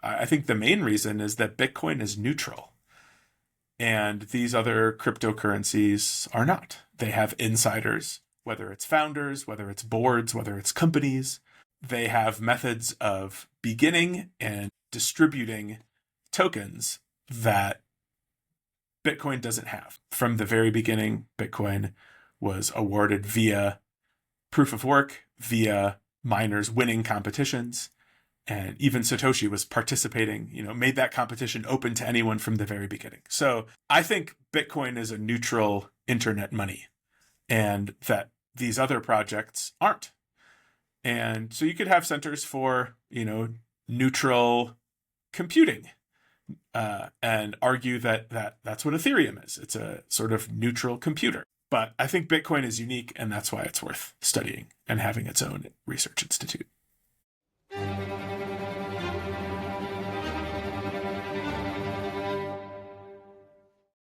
I think the main reason is that Bitcoin is neutral. And these other cryptocurrencies are not. They have insiders, whether it's founders, whether it's boards, whether it's companies. They have methods of beginning and distributing tokens that Bitcoin doesn't have. From the very beginning, Bitcoin was awarded via proof of work, via miners winning competitions. And even Satoshi was participating, made that competition open to anyone from the very beginning. So I think Bitcoin is a neutral internet money, and that these other projects aren't. And so you could have centers for, neutral computing, and argue that that's what Ethereum is. It's a sort of neutral computer. But I think Bitcoin is unique, and that's why it's worth studying and having its own research institute.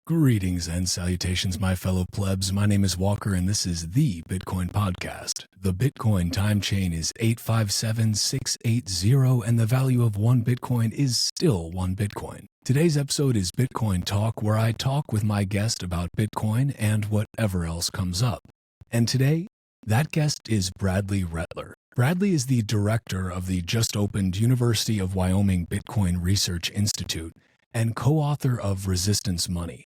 Greetings and salutations, my fellow plebs. My name is Walker, and this is the Bitcoin Podcast. The Bitcoin time chain is 857680, and the value of one Bitcoin is still one Bitcoin. Today's episode is Bitcoin Talk, where I talk with my guest about Bitcoin and whatever else comes up. And today, that guest is Bradley Rettler. Bradley is the director of the just-opened University of Wyoming Bitcoin Research Institute and co-author of Resistance Money.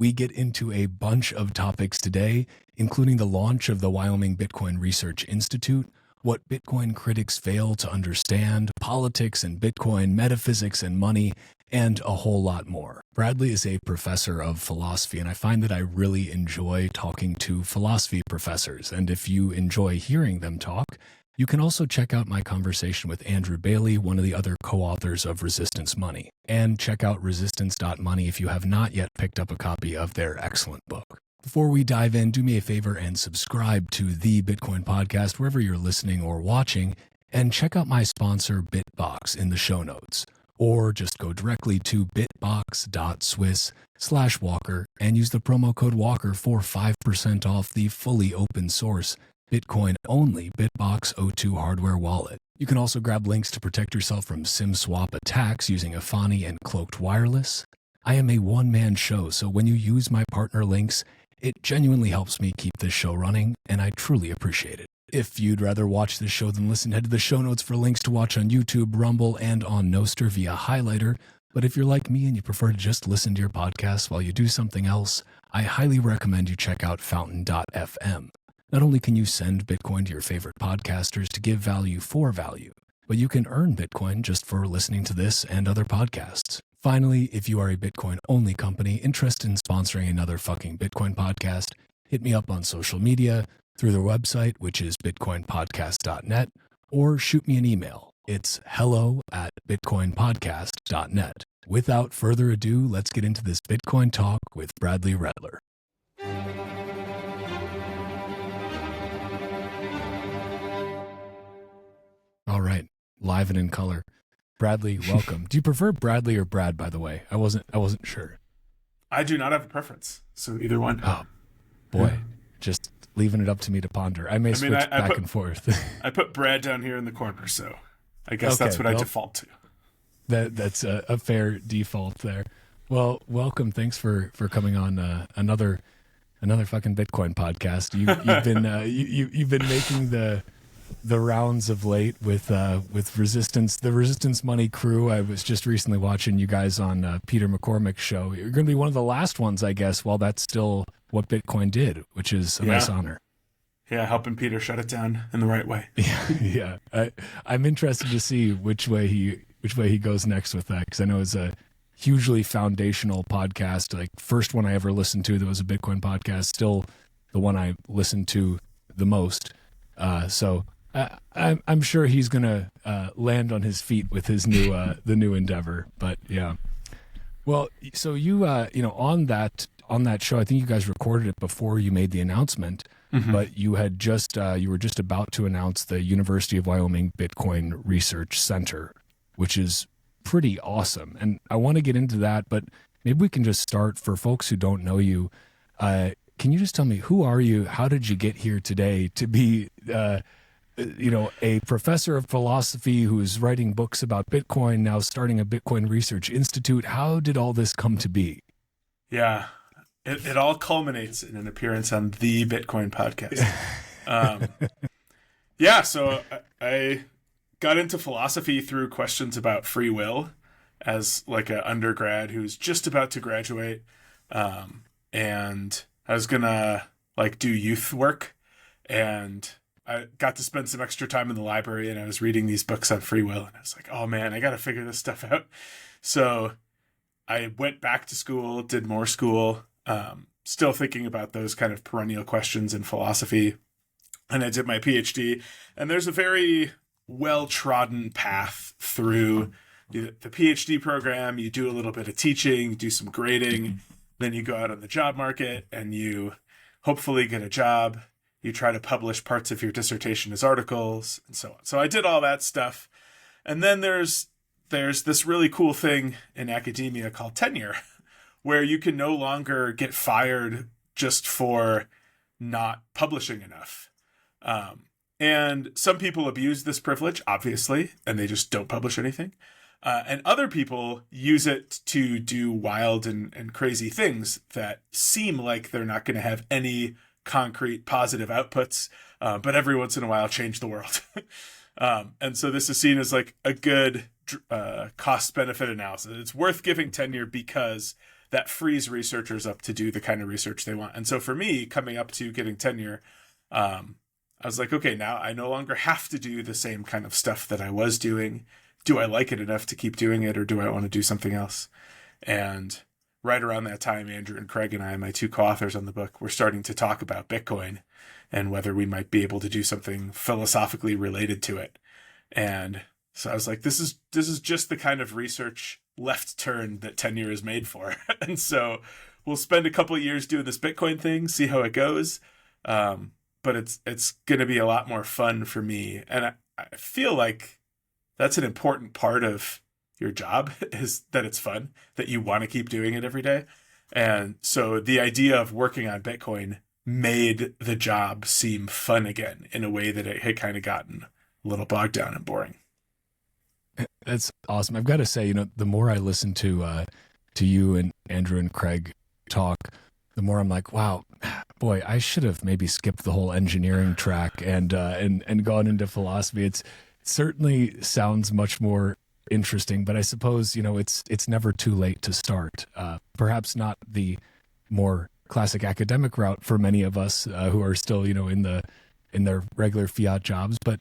We get into a bunch of topics today, including the launch of the Wyoming Bitcoin Research Institute, what Bitcoin critics fail to understand, politics and Bitcoin, metaphysics and money, and a whole lot more. Bradley is a professor of philosophy, and I find that I really enjoy talking to philosophy professors. And if you enjoy hearing them talk, you can also check out my conversation with Andrew Bailey, one of the other co-authors of Resistance Money. And check out resistance.money if you have not yet picked up a copy of their excellent book. Before we dive in, do me a favor and subscribe to the Bitcoin Podcast wherever you're listening or watching, and check out my sponsor Bitbox in the show notes. Or just go directly to bitbox.swiss/Walker and use the promo code Walker for 5% off the fully open source Bitcoin-only Bitbox O2 hardware wallet. You can also grab links to protect yourself from SIM swap attacks using Afani and Cloaked Wireless. I am a one-man show, so when you use my partner links, it genuinely helps me keep this show running, and I truly appreciate it. If you'd rather watch this show than listen, head to the show notes for links to watch on YouTube, Rumble, and on Nostr via Highlighter. But if you're like me and you prefer to just listen to your podcast while you do something else, I highly recommend you check out Fountain.fm. Not only can you send Bitcoin to your favorite podcasters to give value for value, but you can earn Bitcoin just for listening to this and other podcasts. Finally, if you are a Bitcoin-only company interested in sponsoring another fucking Bitcoin podcast, hit me up on social media, through their website, which is bitcoinpodcast.net, or shoot me an email. It's hello@bitcoinpodcast.net. Without further ado, let's get into this Bitcoin talk with Bradley Rettler. All right, live and in color. Bradley, welcome. Do you prefer Bradley or Brad, by the way? I wasn't sure. I do not have a preference, so either one. Oh, boy. Just leaving it up to me to ponder. I may switch back and forth. I put Brad down here in the corner, so I guess that's what I default to. That's a fair default there. Well, welcome. Thanks for coming on another fucking Bitcoin podcast. You've been making the rounds of late with Resistance, the Resistance Money crew. I was just recently watching you guys on Peter McCormick's show. You're going to be one of the last ones, I guess, while that's still what Bitcoin did, which is a nice honor. Yeah, helping Peter shut it down in the right way. Yeah. I'm interested to see which way he goes next with that, because I know it's a hugely foundational podcast. Like, first one I ever listened to that was a Bitcoin podcast, still the one I listened to the most. So I'm sure he's gonna land on his feet with his new the new endeavor. But yeah, well, so you on that show, I think you guys recorded it before you made the announcement. Mm-hmm. But you had you were just about to announce the University of Wyoming Bitcoin Research Center, which is pretty awesome. And I want to get into that, but maybe we can just start for folks who don't know you. Can you just tell me, who are you? How did you get here today to be a professor of philosophy who's writing books about Bitcoin, now starting a Bitcoin Research Institute. How did all this come to be? Yeah, it all culminates in an appearance on the Bitcoin podcast. Yeah, so I got into philosophy through questions about free will as like an undergrad who's just about to graduate. And I was gonna like do youth work, and I got to spend some extra time in the library, and I was reading these books on free will, and I was like, oh man, I got to figure this stuff out. So I went back to school, did more school, still thinking about those kind of perennial questions in philosophy. And I did my PhD, and there's a very well-trodden path through the PhD program. You do a little bit of teaching, do some grading, then you go out on the job market and you hopefully get a job. You try to publish parts of your dissertation as articles and so on. So I did all that stuff. And then there's this really cool thing in academia called tenure, where you can no longer get fired just for not publishing enough. And some people abuse this privilege, obviously, and they just don't publish anything. And other people use it to do wild and crazy things that seem like they're not going to have any concrete positive outputs, but every once in a while change the world. And so this is seen as like a good cost-benefit analysis. It's worth giving tenure because that frees researchers up to do the kind of research they want. And so for me, coming up to getting tenure, I was like, okay, now I no longer have to do the same kind of stuff that I was doing. Do I like it enough to keep doing it, or do I want to do something else? And right around that time, Andrew and Craig and I, my two co-authors on the book, were starting to talk about Bitcoin and whether we might be able to do something philosophically related to it. And so I was like, this is just the kind of research left turn that tenure is made for. And so we'll spend a couple of years doing this Bitcoin thing, see how it goes. But it's going to be a lot more fun for me. And I feel like that's an important part of your job, is that it's fun, that you want to keep doing it every day. And so the idea of working on Bitcoin made the job seem fun again in a way that it had kind of gotten a little bogged down and boring. That's awesome. I've got to say, the more I listen to you and Andrew and Craig talk, the more I'm like, wow, boy, I should have maybe skipped the whole engineering track and gone into philosophy. It certainly sounds much more interesting, but I suppose, it's never too late to start. Perhaps not the more classic academic route for many of us who are still, in their regular fiat jobs, but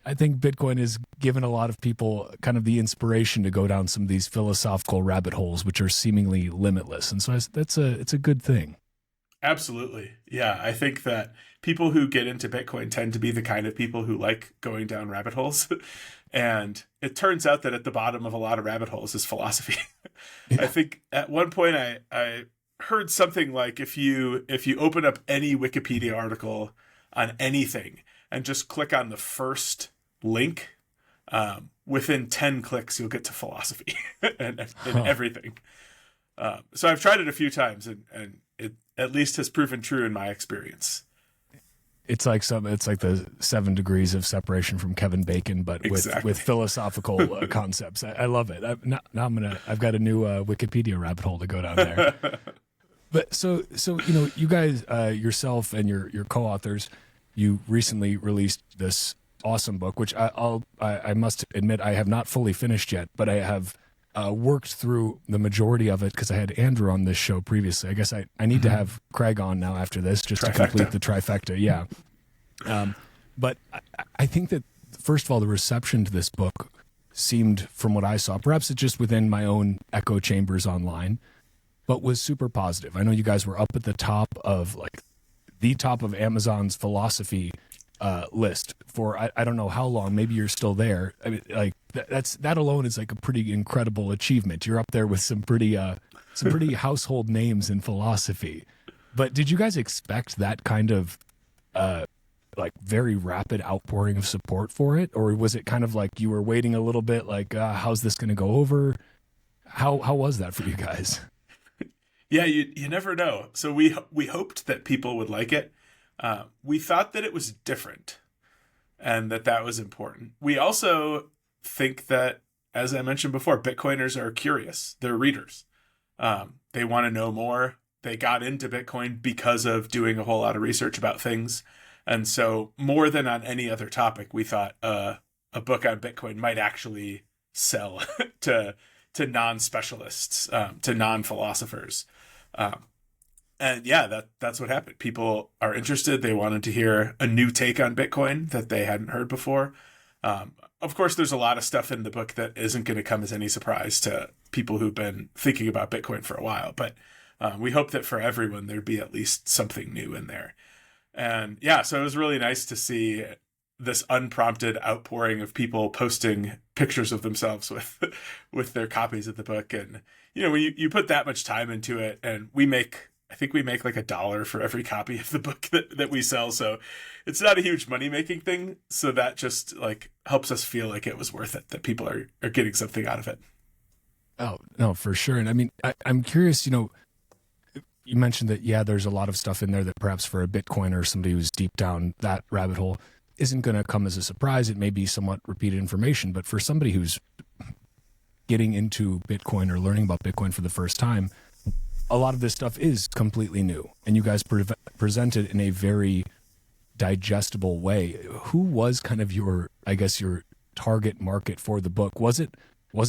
I think Bitcoin has given a lot of people kind of the inspiration to go down some of these philosophical rabbit holes, which are seemingly limitless. And so it's a good thing. Absolutely. Yeah. I think that people who get into Bitcoin tend to be the kind of people who like going down rabbit holes. And it turns out that at the bottom of a lot of rabbit holes is philosophy. Yeah. I think at one point I heard something like if you open up any Wikipedia article on anything and just click on the first link, within 10 clicks, you'll get to philosophy and everything. So I've tried it a few times and it at least has proven true in my experience. It's like the 7 degrees of separation from Kevin Bacon, but exactly. with philosophical concepts. I love it. I've got a new Wikipedia rabbit hole to go down there. But so you guys, yourself and your co-authors, you recently released this awesome book, which I must admit I have not fully finished yet, but I have worked through the majority of it because I had Andrew on this show previously. I guess I need to have Craig on now after this just to complete the trifecta. Yeah. But I think that, first of all, the reception to this book seemed, from what I saw, perhaps it's just within my own echo chambers online, but was super positive. I know you guys were up at the top of Amazon's philosophy list for I don't know how long. Maybe you're still there. I mean, like that alone is like a pretty incredible achievement. You're up there with some pretty household names in philosophy. But did you guys expect that kind of like very rapid outpouring of support for it, or was it kind of like you were waiting a little bit, like how's this going to go over? How was that for you guys? Yeah, you never know. So we hoped that people would like it. We thought that it was different. and that was important. We also think that, as I mentioned before, Bitcoiners are curious. They're readers. They want to know more. They got into Bitcoin because of doing a whole lot of research about things. And so more than on any other topic, we thought a book on Bitcoin might actually sell to non-specialists, to non-philosophers. And yeah, that's what happened. People are interested. They wanted to hear a new take on Bitcoin that they hadn't heard before. Of course, there's a lot of stuff in the book that isn't going to come as any surprise to people who've been thinking about Bitcoin for a while. But we hope that for everyone, there'd be at least something new in there. And yeah, so it was really nice to see this unprompted outpouring of people posting pictures of themselves with their copies of the book. And, when you put that much time into it, and I think we make like $1 for every copy of the book that we sell. So it's not a huge money-making thing. So that just like helps us feel like it was worth it, that people are getting something out of it. Oh, no, for sure. And I mean, I'm curious, you mentioned that, yeah, there's a lot of stuff in there that perhaps for a Bitcoiner or somebody who's deep down that rabbit hole isn't going to come as a surprise. It may be somewhat repeated information, but for somebody who's getting into Bitcoin or learning about Bitcoin for the first time, a lot of this stuff is completely new. And you guys present it in a very digestible way. Who was kind of your target market for the book? Was it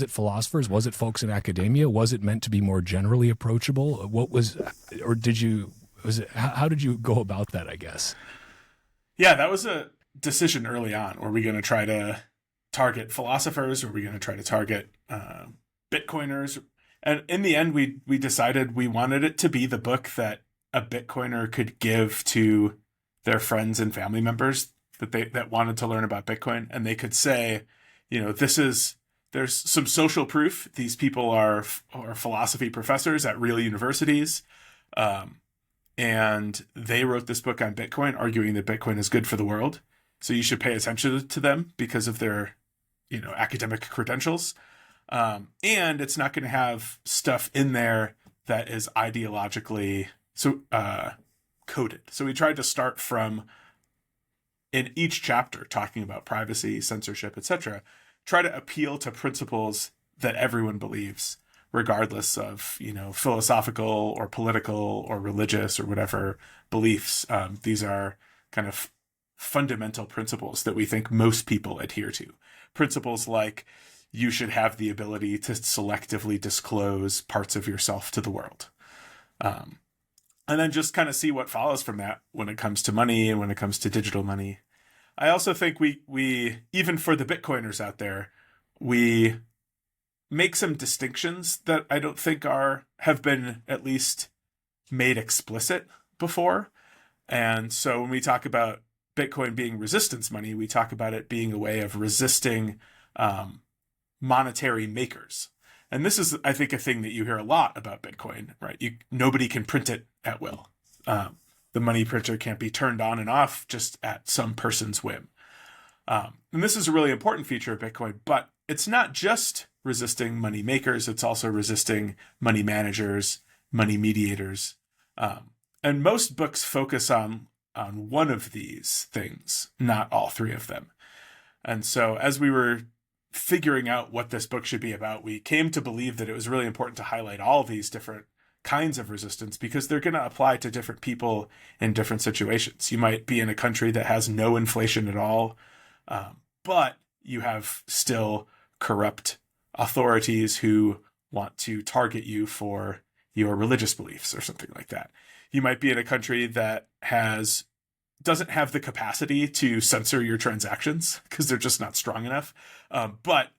philosophers? Was it folks in academia? Was it meant to be more generally approachable? How did you go about that, I guess? Yeah, that was a decision early on. Were we going to try to target philosophers? Were we going to try to target Bitcoiners? And in the end, we decided we wanted it to be the book that a Bitcoiner could give to their friends and family members that wanted to learn about Bitcoin. And they could say, there's some social proof. These people are philosophy professors at real universities. And they wrote this book on Bitcoin, arguing that Bitcoin is good for the world. So you should pay attention to them because of their, academic credentials. And it's not going to have stuff in there that is ideologically coded. So we tried to start from, in each chapter, talking about privacy, censorship, etc., try to appeal to principles that everyone believes, regardless of, philosophical or political or religious or whatever beliefs. These are kind of fundamental principles that we think most people adhere to. Principles like you should have the ability to selectively disclose parts of yourself to the world. And then just kind of see what follows from that when it comes to money and when it comes to digital money. I also think we even for the Bitcoiners out there, we make some distinctions that I don't think have been at least made explicit before. And so when we talk about Bitcoin being resistance money, we talk about it being a way of resisting monetary makers. And this is, I think, a thing that you hear a lot about Bitcoin, right? Nobody can print it at will. The money printer can't be turned on and off just at some person's whim. And this is a really important feature of Bitcoin, but it's not just resisting money makers. It's also resisting money managers, money mediators. And most books focus on one of these things, not all three of them. And so as we were figuring out what this book should be about, we came to believe that it was really important to highlight all these different kinds of resistance because they're going to apply to different people in different situations. You might be in a country that has no inflation at all, but you have still corrupt authorities who want to target you for your religious beliefs or something like that. You might be in a country that doesn't have the capacity to censor your transactions because they're just not strong enough, but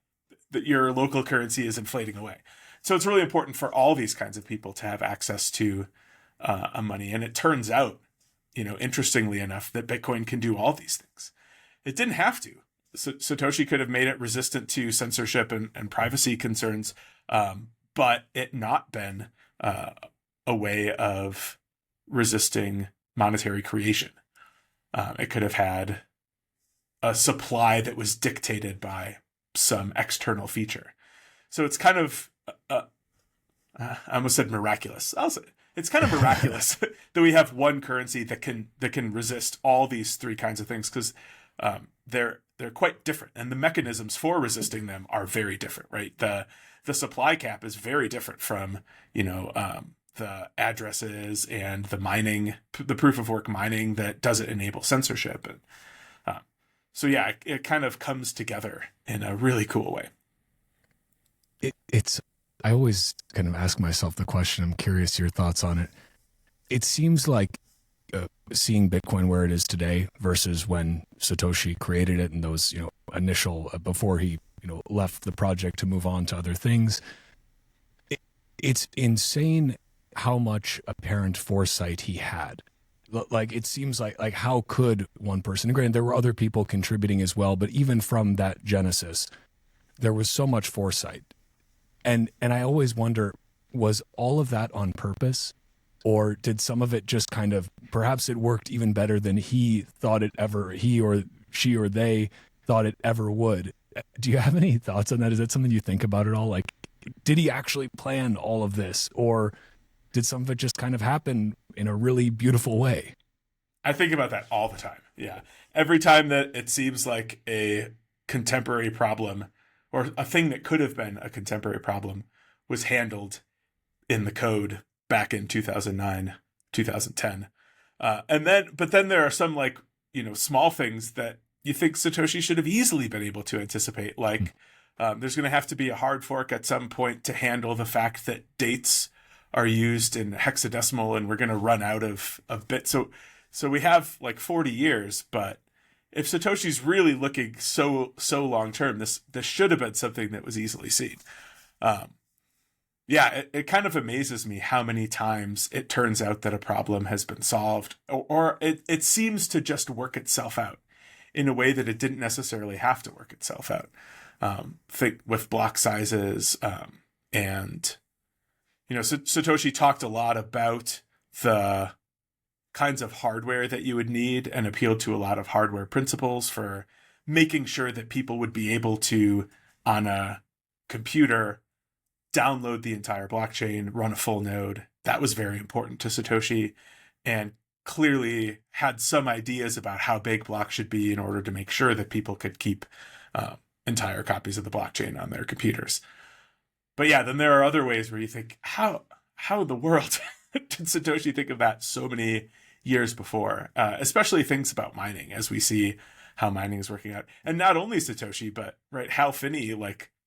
that your local currency is inflating away. So it's really important for all these kinds of people to have access to a money. And it turns out, interestingly enough, that Bitcoin can do all these things. It didn't have to. Satoshi could have made it resistant to censorship and privacy concerns, but it not been a way of resisting monetary creation. It could have had a supply that was dictated by some external feature. So it's kind of, I almost said miraculous. It's kind of miraculous that we have one currency that can resist all these three kinds of things. Because they're quite different, and the mechanisms for resisting them are very different, right? The supply cap is very different from, the addresses and the mining, the proof of work mining that doesn't enable censorship. And so yeah, it kind of comes together in a really cool way. I always kind of ask myself the question, I'm curious your thoughts on it. It seems like seeing Bitcoin where it is today versus when Satoshi created it and those, initial, before he, left the project to move on to other things, it's insane how much apparent foresight he had. Like, it seems like how could one person, and granted, there were other people contributing as well, but even from that genesis, there was so much foresight. And I always wonder, was all of that on purpose? Or did some of it just kind of, perhaps it worked even better than he or she or they thought it ever would? Do you have any thoughts on that? Is that something you think about at all? Like, did he actually plan all of this? Or did some of it just kind of happen in a really beautiful way? I think about that all the time. Yeah. Every time that it seems like a contemporary problem or a thing that could have been a contemporary problem was handled in the code back in 2009, 2010. But then there are some small things that you think Satoshi should have easily been able to anticipate. Like there's going to have to be a hard fork at some point to handle the fact that dates are used in hexadecimal and we're going to run out of bits. So we have 40 years, but if Satoshi's really looking so long term, this should have been something that was easily seen. It kind of amazes me how many times it turns out that a problem has been solved, or it seems to just work itself out in a way that it didn't necessarily have to work itself out. Think with block sizes, and Satoshi talked a lot about the kinds of hardware that you would need and appealed to a lot of hardware principles for making sure that people would be able to, on a computer, download the entire blockchain, run a full node. That was very important to Satoshi, and clearly had some ideas about how big blocks should be in order to make sure that people could keep entire copies of the blockchain on their computers. But yeah, then there are other ways where you think, how in the world did Satoshi think of that so many years before? Especially things about mining, as we see how mining is working out. And not only Satoshi, but Hal Finney,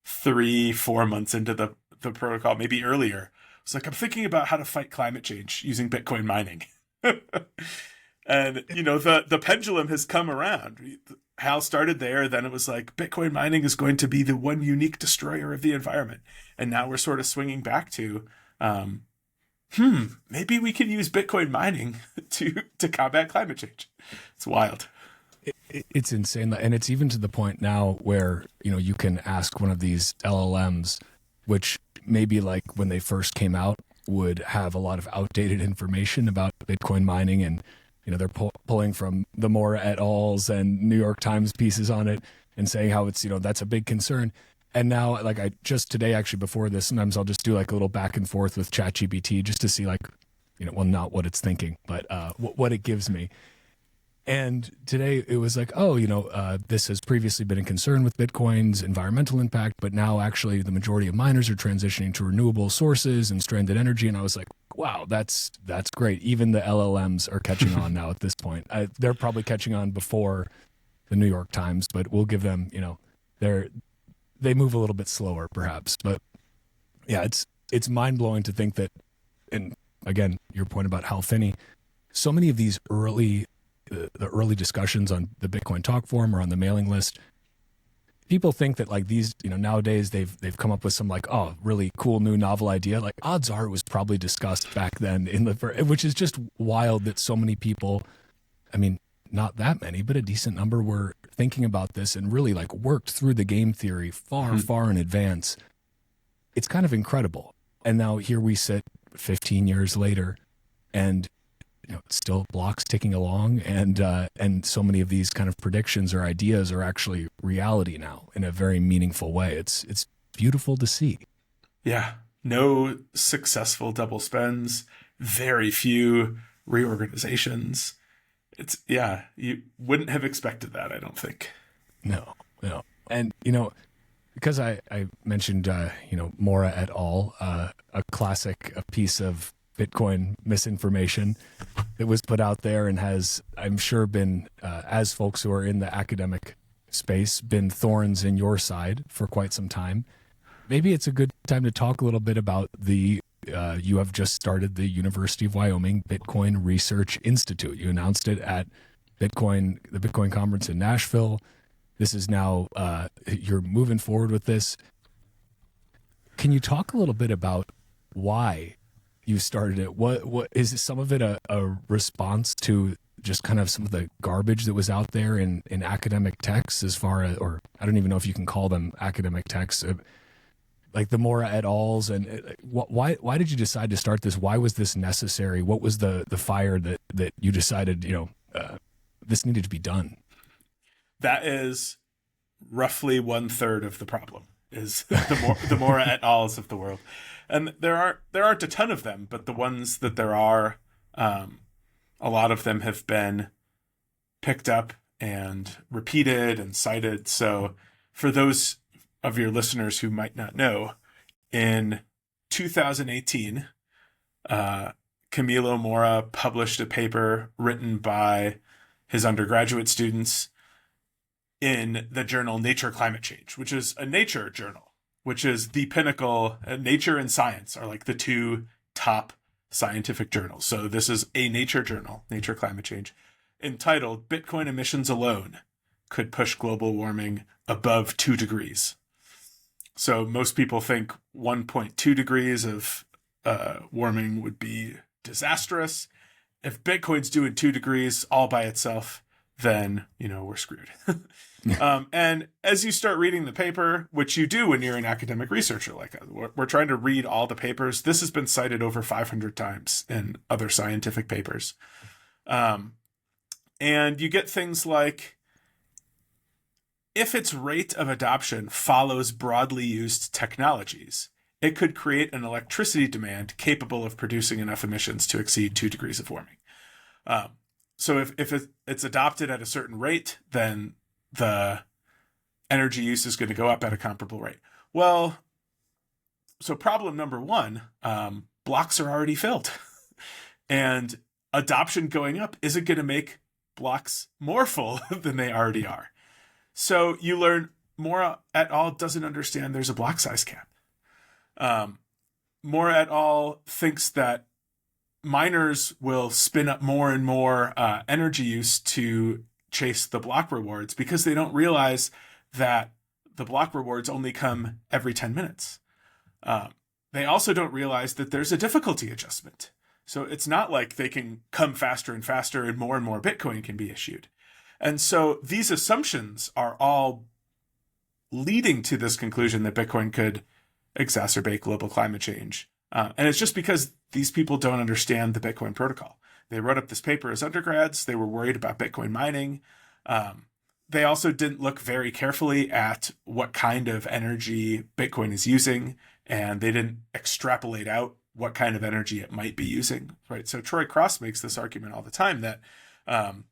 3-4 months into the protocol, maybe earlier, was like, I'm thinking about how to fight climate change using Bitcoin mining. And the pendulum has come around. Hal started there, then it was like Bitcoin mining is going to be the one unique destroyer of the environment, and now we're sort of swinging back to maybe we can use Bitcoin mining to combat climate change. It's wild. It's insane, and it's even to the point now where you can ask one of these LLMs, which maybe when they first came out would have a lot of outdated information about Bitcoin mining, and they're pulling from the Moore et al.'s and New York Times pieces on it and saying how it's that's a big concern. And now, I just today, actually before this, sometimes I'll just do a little back and forth with ChatGPT just to see not what it's thinking, but what it gives me. And today it was this has previously been a concern with Bitcoin's environmental impact, but now actually the majority of miners are transitioning to renewable sources and stranded energy. And I was like, wow, that's great. Even the LLMs are catching on now at this point. They're probably catching on before the New York Times, but we'll give them, they move a little bit slower perhaps. But yeah, it's mind blowing to think that, and again, your point about Hal Finney, so many of these the early discussions on the Bitcoin Talk forum or on the mailing list, people think that these, nowadays they've come up with some really cool new novel idea. Odds are it was probably discussed back then which is just wild that so many people, I mean, not that many, but a decent number were thinking about this and really worked through the game theory far in advance. It's kind of incredible. And now here we sit 15 years later and still blocks ticking along, and so many of these kind of predictions or ideas are actually reality now in a very meaningful way. It's beautiful to see. Yeah, no successful double spends, very few reorganizations. You wouldn't have expected that, I don't think. No, no. And, because I mentioned, Mora et al., a classic, a piece of Bitcoin misinformation that was put out there and has, I'm sure, been, as folks who are in the academic space, been thorns in your side for quite some time. Maybe it's a good time to talk a little bit about you have just started the University of Wyoming Bitcoin Research Institute. You announced it at the Bitcoin conference in Nashville. This is now, you're moving forward with this. Can you talk a little bit about why you started it? What is some of it a response to just kind of some of the garbage that was out there in academic texts, as far as, or I don't even know if you can call them academic texts, like the Mora et al.'s, and why did you decide to start this? Why was this necessary? What was the fire that you decided, this needed to be done? That is roughly 1/3 of the problem, is the Mora et al.'s of the world. And there aren't a ton of them, but the ones that there are, a lot of them have been picked up and repeated and cited. So for those of your listeners who might not know, in 2018, Camilo Mora published a paper written by his undergraduate students in the journal Nature Climate Change, which is a nature journal, which is the pinnacle. Nature and Science are like the two top scientific journals. So this is a nature journal, Nature Climate Change, entitled "Bitcoin Emissions Alone Could Push Global Warming Above 2 Degrees." So most people think 1.2 degrees of warming would be disastrous. If Bitcoin's doing 2 degrees all by itself, then, we're screwed. And as you start reading the paper, which you do when you're an academic researcher, like we're trying to read all the papers. This has been cited over 500 times in other scientific papers. And you get things like, if its rate of adoption follows broadly used technologies, it could create an electricity demand capable of producing enough emissions to exceed 2 degrees of warming. So if it's adopted at a certain rate, then the energy use is going to go up at a comparable rate. Well, so problem number one, blocks are already filled. And adoption going up isn't going to make blocks more full than they already are. So you learn Mora et al. Doesn't understand there's a block size cap. Mora et al. Thinks that miners will spin up more and more energy use to chase the block rewards, because they don't realize that the block rewards only come every 10 minutes. They also don't realize that there's a difficulty adjustment. So it's not like they can come faster and faster and more Bitcoin can be issued. And so these assumptions are all leading to this conclusion that Bitcoin could exacerbate global climate change. And it's just because these people don't understand the Bitcoin protocol. They wrote up this paper as undergrads. They were worried about Bitcoin mining. They also didn't look very carefully at what kind of energy Bitcoin is using, and they didn't extrapolate out what kind of energy it might be using, right? So Troy Cross makes this argument all the time that, and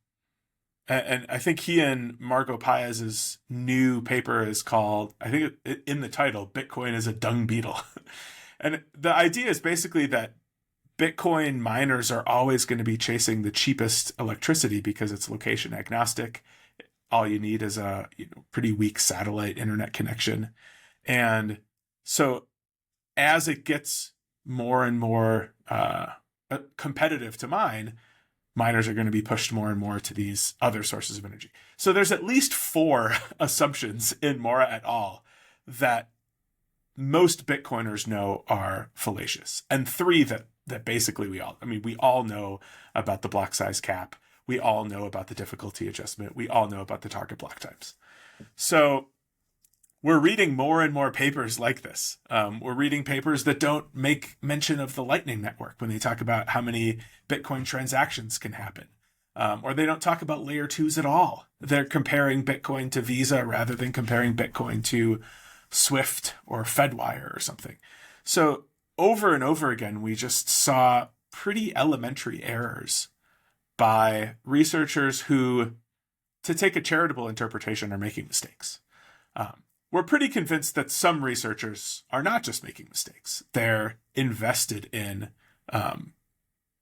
I think he and Margot Paez's new paper is called, I think in the title, "Bitcoin is a Dung Beetle." And the idea is basically that Bitcoin miners are always going to be chasing the cheapest electricity because it's location agnostic. All you need is a pretty weak satellite internet connection. And so as it gets more and more competitive to mine, miners are going to be pushed more and more to these other sources of energy. So there's at least 4 assumptions in Mora et al. That most Bitcoiners know are fallacious, and 3 that basically we all know about the block size cap. We all know about the difficulty adjustment. We all know about the target block times. So we're reading more and more papers like this. We're reading papers that don't make mention of the Lightning Network when they talk about how many Bitcoin transactions can happen. Or they don't talk about layer 2s at all. They're comparing Bitcoin to Visa rather than comparing Bitcoin to Swift or Fedwire or something. So over and over again, we just saw pretty elementary errors by researchers who, to take a charitable interpretation, are making mistakes. We're pretty convinced that some researchers are not just making mistakes. They're invested in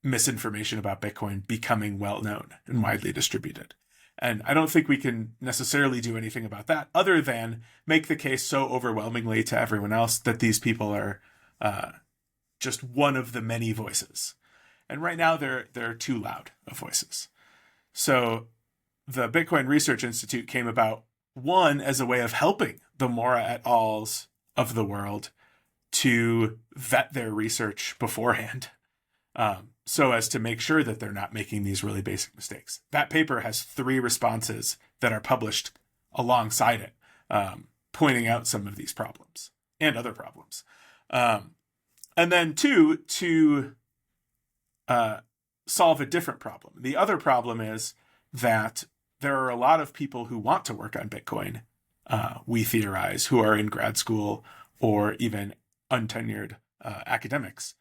misinformation about Bitcoin becoming well-known and widely distributed. And I don't think we can necessarily do anything about that other than make the case so overwhelmingly to everyone else that these people are just one of the many voices. And right now they're too loud of voices. So the Bitcoin Research Institute came about, one, as a way of helping the Mora et al.'s of the world to vet their research beforehand, so as to make sure that they're not making these really basic mistakes. That paper has 3 responses that are published alongside it, pointing out some of these problems and other problems. And then 2, to solve a different problem. The other problem is that there are a lot of people who want to work on Bitcoin, we theorize, who are in grad school or even untenured academics.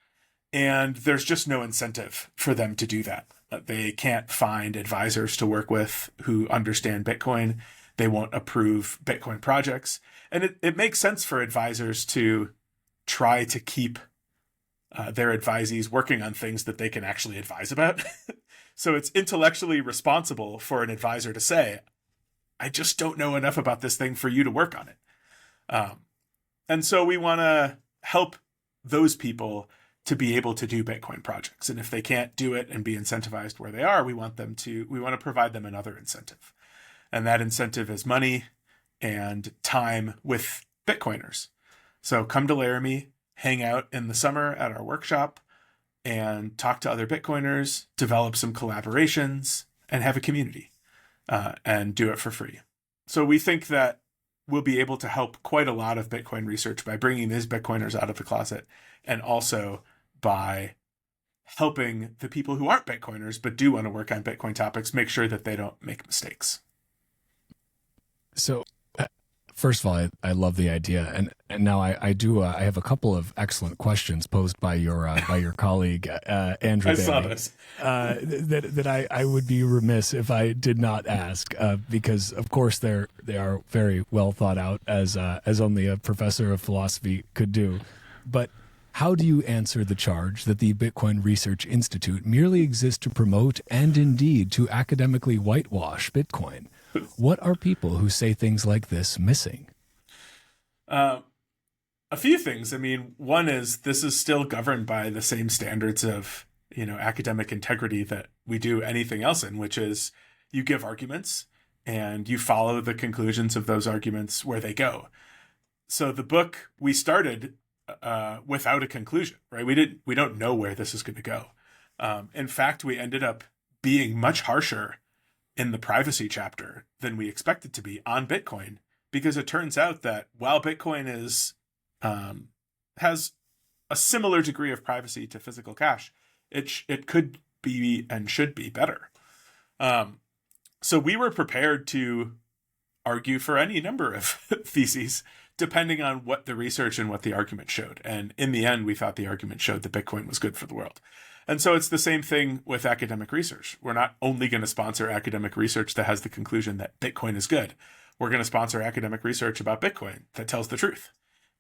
And there's just no incentive for them to do that. They can't find advisors to work with who understand Bitcoin. They won't approve Bitcoin projects. And it makes sense for advisors to try to keep their advisees working on things that they can actually advise about. So it's intellectually responsible for an advisor to say, I just don't know enough about this thing for you to work on it. And so we want to help those people to be able to do Bitcoin projects. And if they can't do it and be incentivized where they are, we want to provide them another incentive. And that incentive is money and time with Bitcoiners. So come to Laramie, hang out in the summer at our workshop, and talk to other Bitcoiners, develop some collaborations, and have a community, and do it for free. So we think that we'll be able to help quite a lot of Bitcoin research by bringing these Bitcoiners out of the closet, and also by helping the people who aren't Bitcoiners but do want to work on Bitcoin topics make sure that they don't make mistakes. So first of all, I love the idea, and now I have a couple of excellent questions posed by your colleague Andrew. I saw this. that I would be remiss if I did not ask, because of course they are very well thought out, as only a professor of philosophy could do. But how do you answer the charge that the Bitcoin Research Institute merely exists to promote and indeed to academically whitewash Bitcoin? What are people who say things like this missing? A few things. I mean, one is this is still governed by the same standards of, academic integrity that we do anything else in, which is you give arguments and you follow the conclusions of those arguments where they go. So the book we started without a conclusion, right? We don't know where this is going to go. In fact, we ended up being much harsher in the privacy chapter than we expected to be on Bitcoin, because it turns out that while Bitcoin has a similar degree of privacy to physical cash, it could be and should be better. So we were prepared to argue for any number of theses, depending on what the research and what the argument showed. And in the end, we thought the argument showed that Bitcoin was good for the world. And so it's the same thing with academic research. We're not only going to sponsor academic research that has the conclusion that Bitcoin is good. We're going to sponsor academic research about Bitcoin that tells the truth.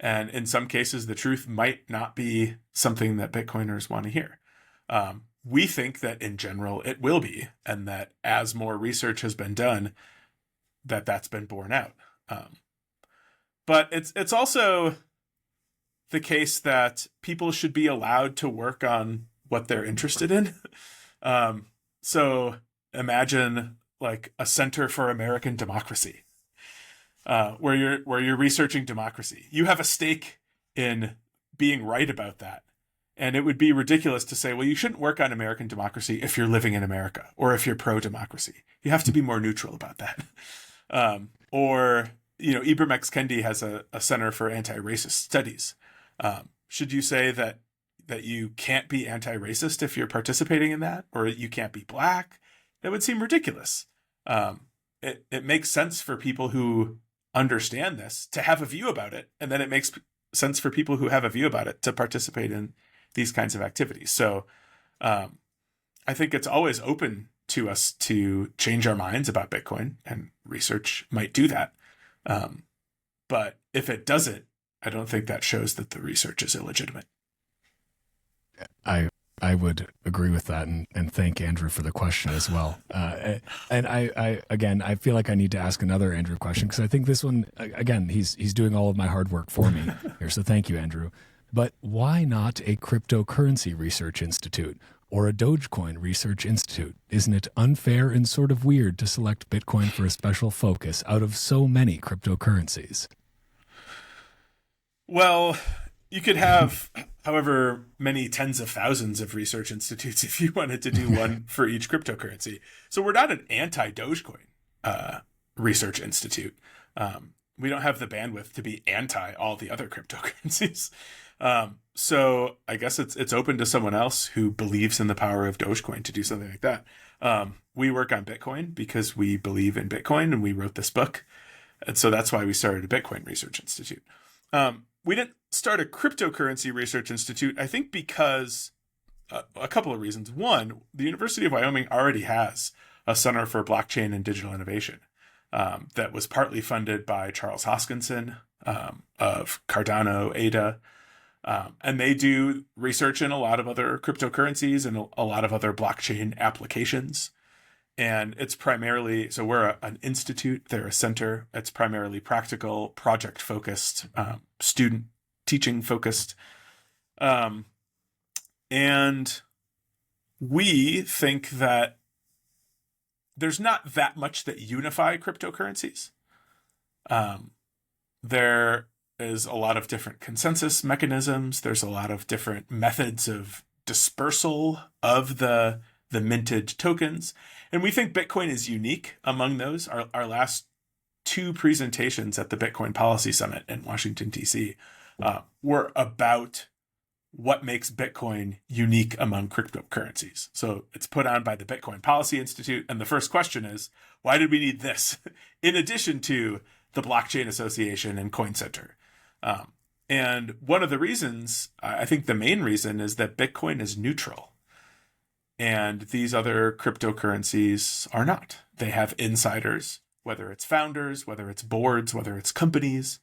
And in some cases, the truth might not be something that Bitcoiners want to hear. We think that in general, it will be, and that as more research has been done, that's been borne out. But it's also the case that people should be allowed to work on what they're interested in. So imagine like a Center for American Democracy, where you're researching democracy. You have a stake in being right about that. And it would be ridiculous to say, well, you shouldn't work on American democracy if you're living in America or if you're pro-democracy. You have to be more neutral about that. Or Ibram X. Kendi has a Center for Anti-Racist Studies. Should you say that you can't be anti-racist if you're participating in that, or you can't be black? That would seem ridiculous. It makes sense for people who understand this to have a view about it, and then it makes sense for people who have a view about it to participate in these kinds of activities. So I think it's always open to us to change our minds about Bitcoin, and research might do that. But if it doesn't, I don't think that shows that the research is illegitimate. I would agree with that, and thank Andrew for the question as well. And I feel like I need to ask another Andrew question, because I think this one, again, he's doing all of my hard work for me here. So thank you, Andrew. But why not a cryptocurrency research institute or a Dogecoin research institute? Isn't it unfair and sort of weird to select Bitcoin for a special focus out of so many cryptocurrencies? Well, you could have however many tens of thousands of research institutes if you wanted to do one for each cryptocurrency. So we're not an anti-Dogecoin research institute. We don't have the bandwidth to be anti all the other cryptocurrencies. So I guess it's open to someone else who believes in the power of Dogecoin to do something like that. We work on Bitcoin because we believe in Bitcoin, and we wrote this book. And so that's why we started a Bitcoin research institute. We didn't start a cryptocurrency research institute, I think, because a couple of reasons. One, the University of Wyoming already has a Center for Blockchain and Digital Innovation that was partly funded by Charles Hoskinson of Cardano, ADA. And they do research in a lot of other cryptocurrencies and a lot of other blockchain applications. And it's primarily, so we're an institute, they're a center. It's primarily practical, project focused, student teaching focused. And we think that there's not that much that unify cryptocurrencies. There is a lot of different consensus mechanisms. There's a lot of different methods of dispersal of the minted tokens. And we think Bitcoin is unique among those. Our last two presentations at the Bitcoin Policy Summit in Washington, D.C. Were about what makes Bitcoin unique among cryptocurrencies. So it's put on by the Bitcoin Policy Institute. And the first question is, why did we need this in addition to the Blockchain Association and Coin Center? And one of the reasons, I think the main reason, is that Bitcoin is neutral. And these other cryptocurrencies are not. They have insiders, whether it's founders, whether it's boards, whether it's companies.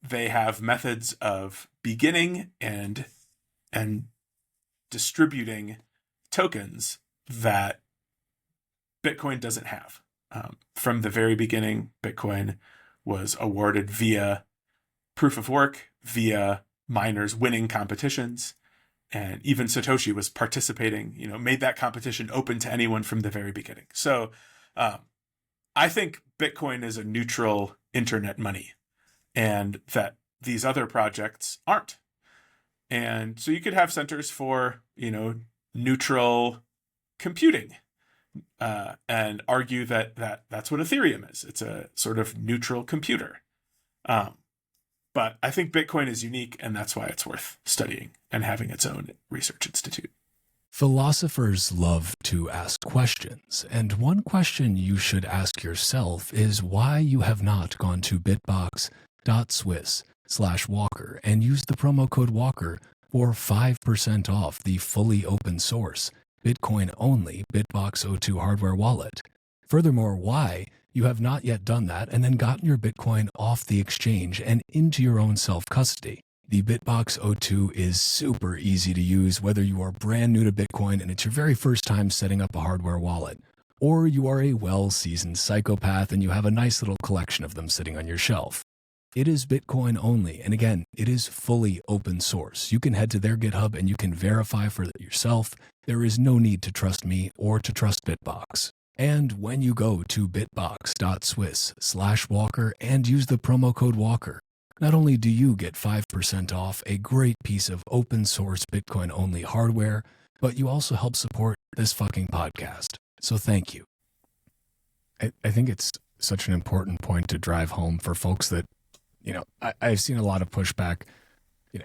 They have methods of beginning and distributing tokens that Bitcoin doesn't have. From the very beginning, Bitcoin was awarded via proof of work, via miners winning competitions. And even Satoshi was participating, made that competition open to anyone from the very beginning. So I think Bitcoin is a neutral internet money, and that these other projects aren't. And so you could have centers for, neutral computing and argue that that's what Ethereum is. It's a sort of neutral computer. But I think Bitcoin is unique, and that's why it's worth studying and having its own research institute. Philosophers love to ask questions, and one question you should ask yourself is why you have not gone to bitbox.swiss/Walker and used the promo code Walker for 5% off the fully open source, Bitcoin-only BitBox02 hardware wallet. Furthermore, why you have not yet done that and then gotten your Bitcoin off the exchange and into your own self-custody. The BitBox02 is super easy to use, whether you are brand new to Bitcoin and it's your very first time setting up a hardware wallet, or you are a well-seasoned psychopath and you have a nice little collection of them sitting on your shelf. It is Bitcoin only, and again, it is fully open source. You can head to their GitHub and you can verify for yourself. There is no need to trust me or to trust Bitbox. And when you go to bitbox.swiss/Walker and use the promo code Walker, not only do you get 5% off a great piece of open source Bitcoin only hardware, but you also help support this fucking podcast. So thank you. I think it's such an important point to drive home for folks that, I've seen a lot of pushback.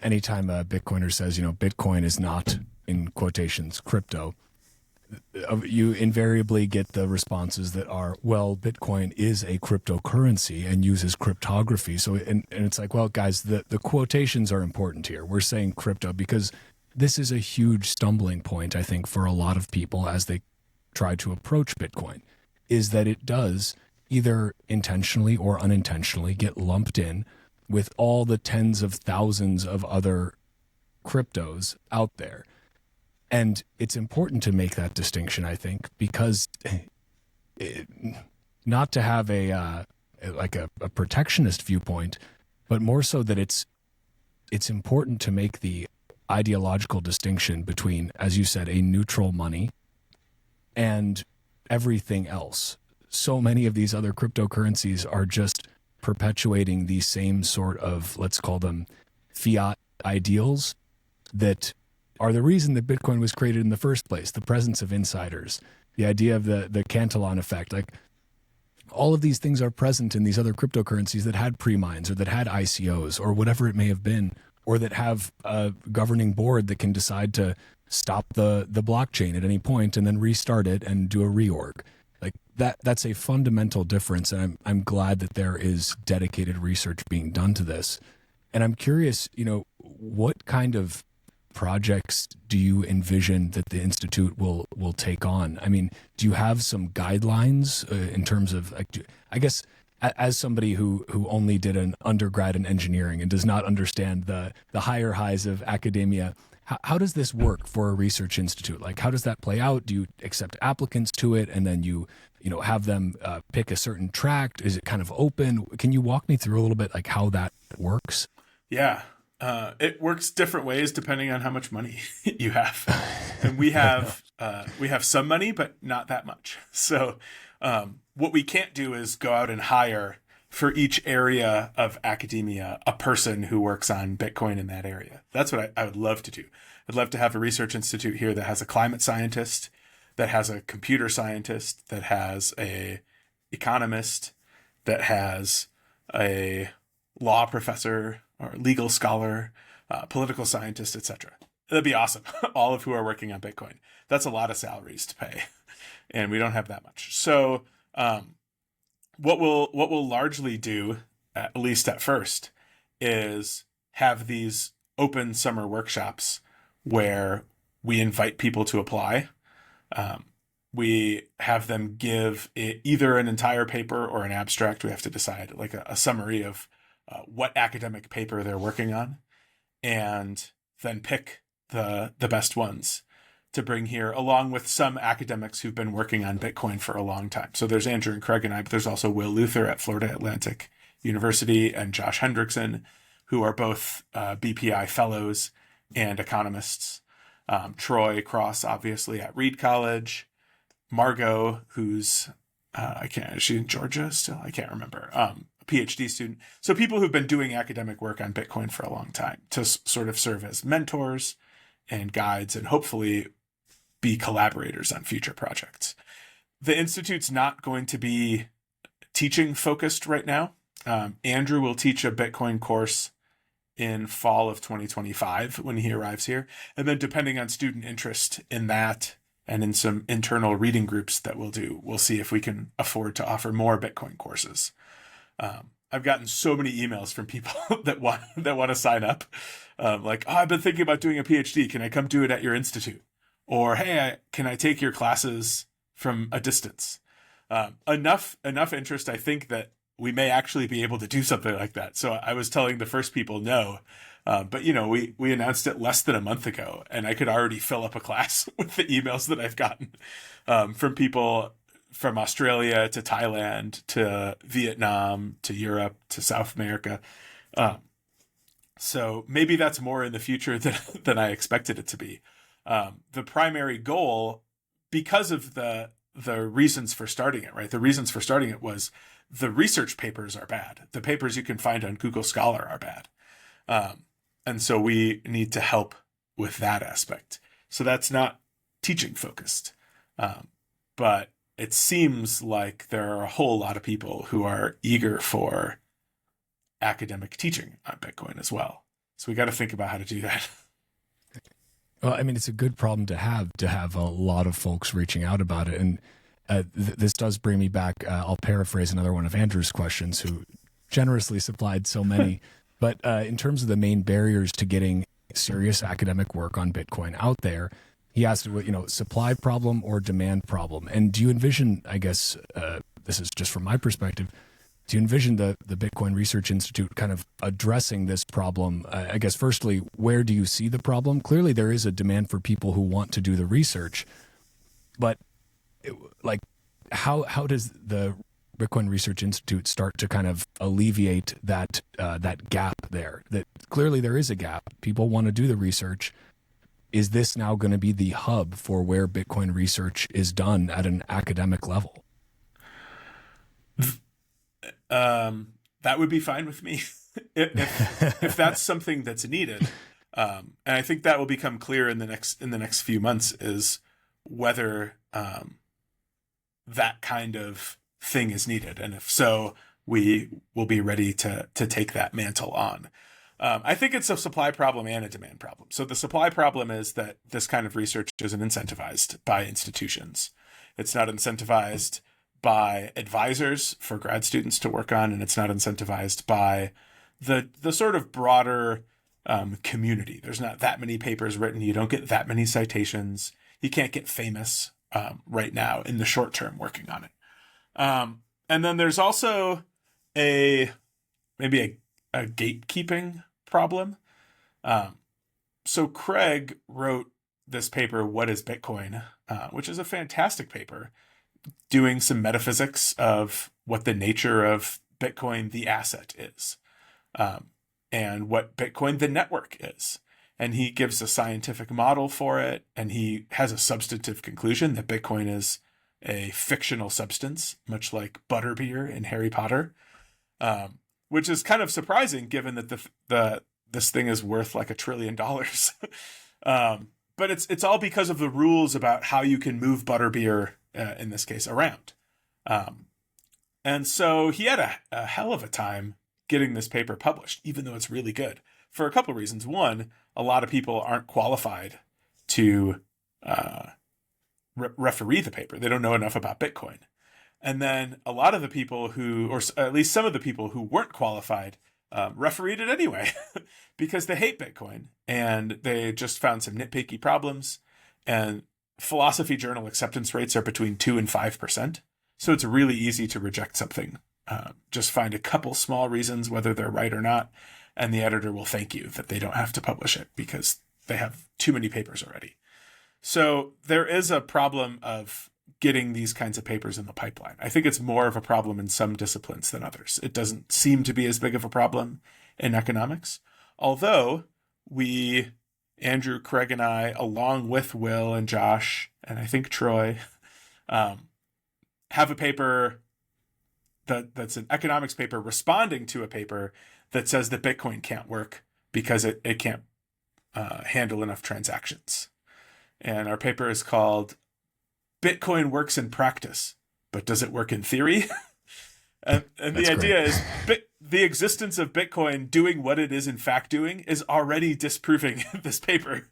Anytime a Bitcoiner says, Bitcoin is not, in quotations, crypto, you invariably get the responses that are, well, Bitcoin is a cryptocurrency and uses cryptography. So, and it's like, well, guys, the quotations are important here. We're saying crypto because this is a huge stumbling point, I think, for a lot of people as they try to approach Bitcoin is that it does either intentionally or unintentionally get lumped in with all the tens of thousands of other cryptos out there. And it's important to make that distinction, I think, because not to have a protectionist viewpoint, but more so that it's important to make the ideological distinction between, as you said, a neutral money and everything else. So many of these other cryptocurrencies are just perpetuating these same sort of, let's call them fiat ideals that are the reason that Bitcoin was created in the first place. The presence of insiders, the idea of the Cantillon effect, like all of these things are present in these other cryptocurrencies that had pre-mines or that had ICOs or whatever it may have been, or that have a governing board that can decide to stop the blockchain at any point and then restart it and do a reorg. Like that's a fundamental difference. And I'm glad that there is dedicated research being done to this. And I'm curious, what kind of projects do you envision that the Institute will take on? I mean, do you have some guidelines in terms of, I guess, as somebody who only did an undergrad in engineering and does not understand the higher highs of academia, how does this work for a research institute? Like, how does that play out? Do you accept applicants to it and then you have them pick a certain track? Is it kind of open? Can you walk me through a little bit like how that works? Yeah. It works different ways depending on how much money you have. And we have some money, but not that much. So what we can't do is go out and hire for each area of academia a person who works on Bitcoin in that area. That's what I would love to do. I'd love to have a research institute here that has a climate scientist, that has a computer scientist, that has a economist, that has a law professor or legal scholar, political scientist, etc. That'd be awesome. All of who are working on Bitcoin. That's a lot of salaries to pay, and we don't have that much. So what we'll largely do, at least at first, is have these open summer workshops where we invite people to apply. We have them give either an entire paper or an abstract. We have to decide, like a summary of what academic paper they're working on, and then pick the best ones to bring here, along with some academics who've been working on Bitcoin for a long time. So there's Andrew and Craig and I, but there's also Will Luther at Florida Atlantic University and Josh Hendrickson, who are both BPI fellows and economists. Troy Cross, obviously, at Reed College. Margot, who's, is she in Georgia still? I can't remember. A PhD student. So people who've been doing academic work on Bitcoin for a long time to sort of serve as mentors and guides and hopefully be collaborators on future projects. The Institute's not going to be teaching focused right now. Andrew will teach a Bitcoin course in fall of 2025 when he arrives here. And then depending on student interest in that and in some internal reading groups that we'll do, we'll see if we can afford to offer more Bitcoin courses. I've gotten so many emails from people that want to sign up. Like, I've been thinking about doing a PhD. Can I come do it at your institute? Or, hey, can I take your classes from a distance? Enough interest, I think, that we may actually be able to do something like that. So I was telling the first people no, but we announced it less than a month ago, and I could already fill up a class with the emails that I've gotten from people from Australia to Thailand to Vietnam to Europe to South America. So maybe that's more in the future than I expected it to be. The primary goal, because of the reasons for starting it, right? The reasons for starting it was the research papers are bad. The papers you can find on Google Scholar are bad. And so we need to help with that aspect. So that's not teaching focused. But it seems like there are a whole lot of people who are eager for academic teaching on Bitcoin as well. So we got to think about how to do that. Well, I mean, it's a good problem to have a lot of folks reaching out about it. And this does bring me back. I'll paraphrase another one of Andrew's questions, who generously supplied so many. But in terms of the main barriers to getting serious academic work on Bitcoin out there, He asked, supply problem or demand problem. And do you envision, I guess, this is just from my perspective, do you envision the Bitcoin Research Institute kind of addressing this problem? I guess, firstly, where do you see the problem? Clearly, there is a demand for people who want to do the research, but how does the Bitcoin Research Institute start to kind of alleviate that gap there? That clearly there is a gap. People want to do the research. Is this now going to be the hub for where Bitcoin research is done at an academic level? That would be fine with me if that's something that's needed. And I think that will become clear in the next few months is whether that kind of thing is needed, and if so, we will be ready to take that mantle on. I think it's a supply problem and a demand problem. So the supply problem is that this kind of research isn't incentivized by institutions. It's not incentivized by advisors for grad students to work on, and it's not incentivized by the sort of broader community. There's not that many papers written. You don't get that many citations. You can't get famous right now in the short term working on it. And then there's also maybe a gatekeeping problem. So Craig wrote this paper, What is Bitcoin? Which is a fantastic paper, doing some metaphysics of what the nature of Bitcoin, the asset, is, and what Bitcoin, the network, is. And he gives a scientific model for it, and he has a substantive conclusion that Bitcoin is a fictional substance, much like butterbeer in Harry Potter, which is kind of surprising given that this thing is worth like $1 trillion. But it's all because of the rules about how you can move butterbeer, in this case, around. And so he had a hell of a time getting this paper published, even though it's really good, for a couple of reasons. One, a lot of people aren't qualified to referee the paper. They don't know enough about Bitcoin. And then a lot of the people who, or at least some of the people who weren't qualified, refereed it anyway because they hate Bitcoin and they just found some nitpicky problems. And philosophy journal acceptance rates are between 2 and 5%. So it's really easy to reject something. Just find a couple small reasons whether they're right or not, and the editor will thank you that they don't have to publish it because they have too many papers already. So there is a problem of getting these kinds of papers in the pipeline. I think it's more of a problem in some disciplines than others. It doesn't seem to be as big of a problem in economics, although Andrew, Craig, and I, along with Will and Josh, and I think Troy, have a paper that's an economics paper responding to a paper that says that Bitcoin can't work because it can't handle enough transactions. And our paper is called Bitcoin Works in Practice, but does it work in theory? and the idea is the existence of Bitcoin doing what it is in fact doing is already disproving this paper.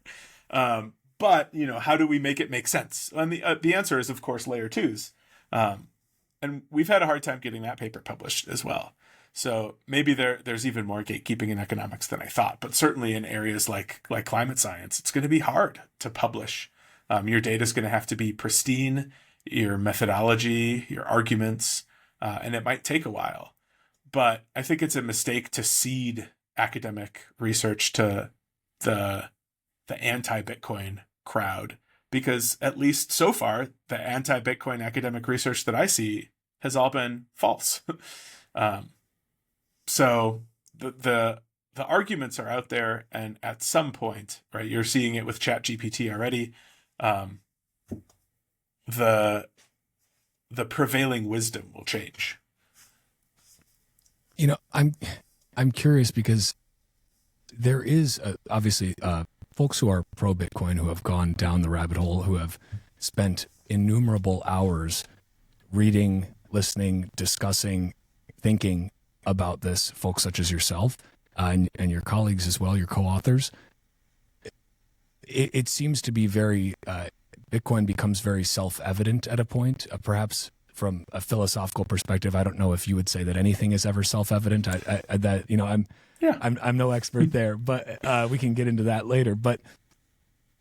But, how do we make it make sense? And the answer is, of course, layer twos. And we've had a hard time getting that paper published as well. So maybe there's even more gatekeeping in economics than I thought. But certainly in areas like climate science, it's going to be hard to publish. Your data is going to have to be pristine, your methodology, your arguments, and it might take a while. But I think it's a mistake to cede academic research to the anti-Bitcoin crowd, because at least so far, the anti-Bitcoin academic research that I see has all been false. So the arguments are out there, and at some point, right, you're seeing it with ChatGPT already. The prevailing wisdom will change. I'm curious because there is obviously folks who are pro Bitcoin who have gone down the rabbit hole, who have spent innumerable hours reading, listening, discussing, thinking about this. Folks such as yourself and your colleagues as well, your co-authors. It seems to be very Bitcoin becomes very self-evident at a point, perhaps. From a philosophical perspective, I don't know if you would say that anything is ever self-evident. I'm no expert there, but we can get into that later. But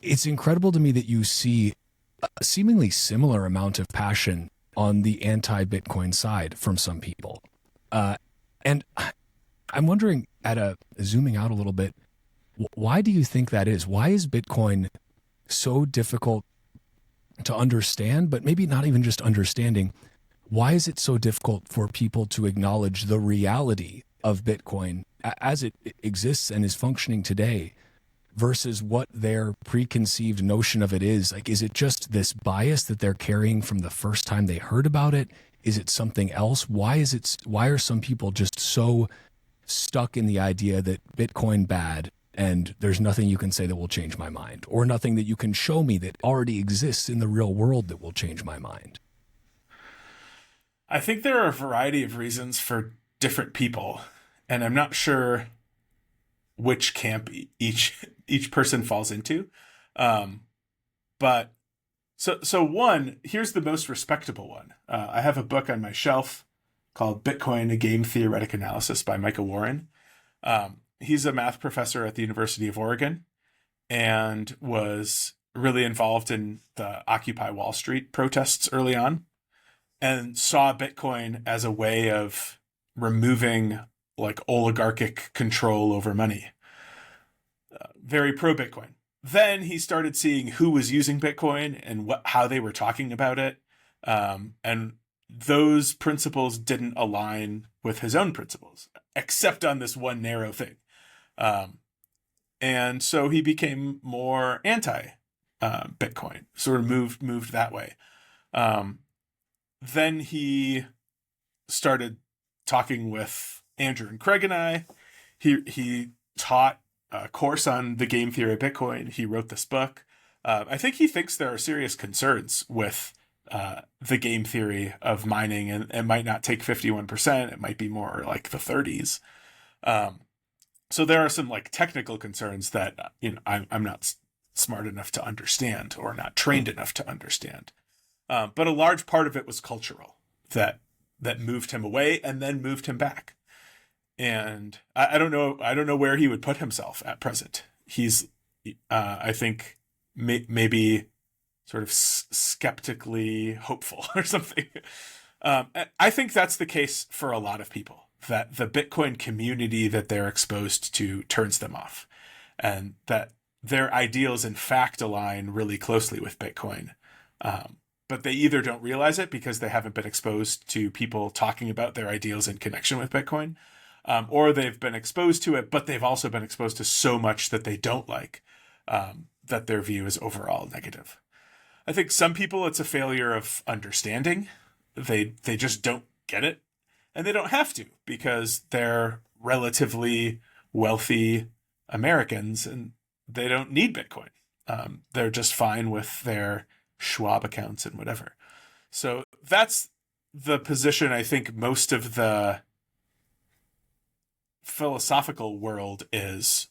it's incredible to me that you see a seemingly similar amount of passion on the anti-Bitcoin side from some people. And I'm wondering, zooming out a little bit, why do you think that is? Why is Bitcoin so difficult to understand, but maybe not even just understanding? Why is it so difficult for people to acknowledge the reality of Bitcoin as it exists and is functioning today versus what their preconceived notion of it is? Like, is it just this bias that they're carrying from the first time they heard about it? Is it something else? Why are some people just so stuck in the idea that Bitcoin bad and there's nothing you can say that will change my mind, or nothing that you can show me that already exists in the real world that will change my mind? I think there are a variety of reasons for different people, and I'm not sure which camp each person falls into. But so one, here's the most respectable one. I have a book on my shelf called Bitcoin, a Game Theoretic Analysis by Michael Warren. He's a math professor at the University of Oregon and was really involved in the Occupy Wall Street protests early on, and saw Bitcoin as a way of removing like oligarchic control over money. Very pro Bitcoin. Then he started seeing who was using Bitcoin and how they were talking about it. And those principles didn't align with his own principles, except on this one narrow thing. And so he became more anti Bitcoin, sort of moved that way. Then he started talking with Andrew and Craig and I. He taught a course on the game theory of Bitcoin. He wrote this book. I think he thinks there are serious concerns with the game theory of mining, and it might not take 51%. It might be more like the 30s. So there are some like technical concerns that I'm not smart enough to understand, or not trained enough to understand. But a large part of it was cultural that moved him away and then moved him back. And I don't know where he would put himself at present. He's, I think, maybe sort of skeptically hopeful or something. I think that's the case for a lot of people, that the Bitcoin community that they're exposed to turns them off, and that their ideals in fact align really closely with Bitcoin. But they either don't realize it because they haven't been exposed to people talking about their ideals in connection with Bitcoin, or they've been exposed to it, but they've also been exposed to so much that they don't like, that their view is overall negative. I think some people, it's a failure of understanding. They just don't get it, and they don't have to, because they're relatively wealthy Americans and they don't need Bitcoin. They're just fine with their Schwab accounts and whatever. So that's the position I think most of the philosophical world is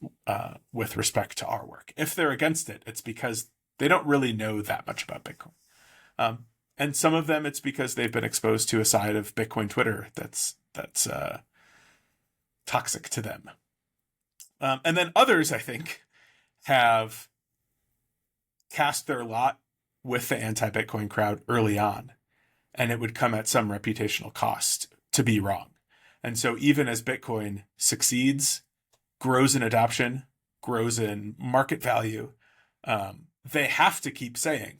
with respect to our work. If they're against it, it's because they don't really know that much about Bitcoin. And some of them, it's because they've been exposed to a side of Bitcoin Twitter that's toxic to them. And then others, I think, have cast their lot with the anti-Bitcoin crowd early on, and it would come at some reputational cost to be wrong. And so even as Bitcoin succeeds, grows in adoption, grows in market value, they have to keep saying,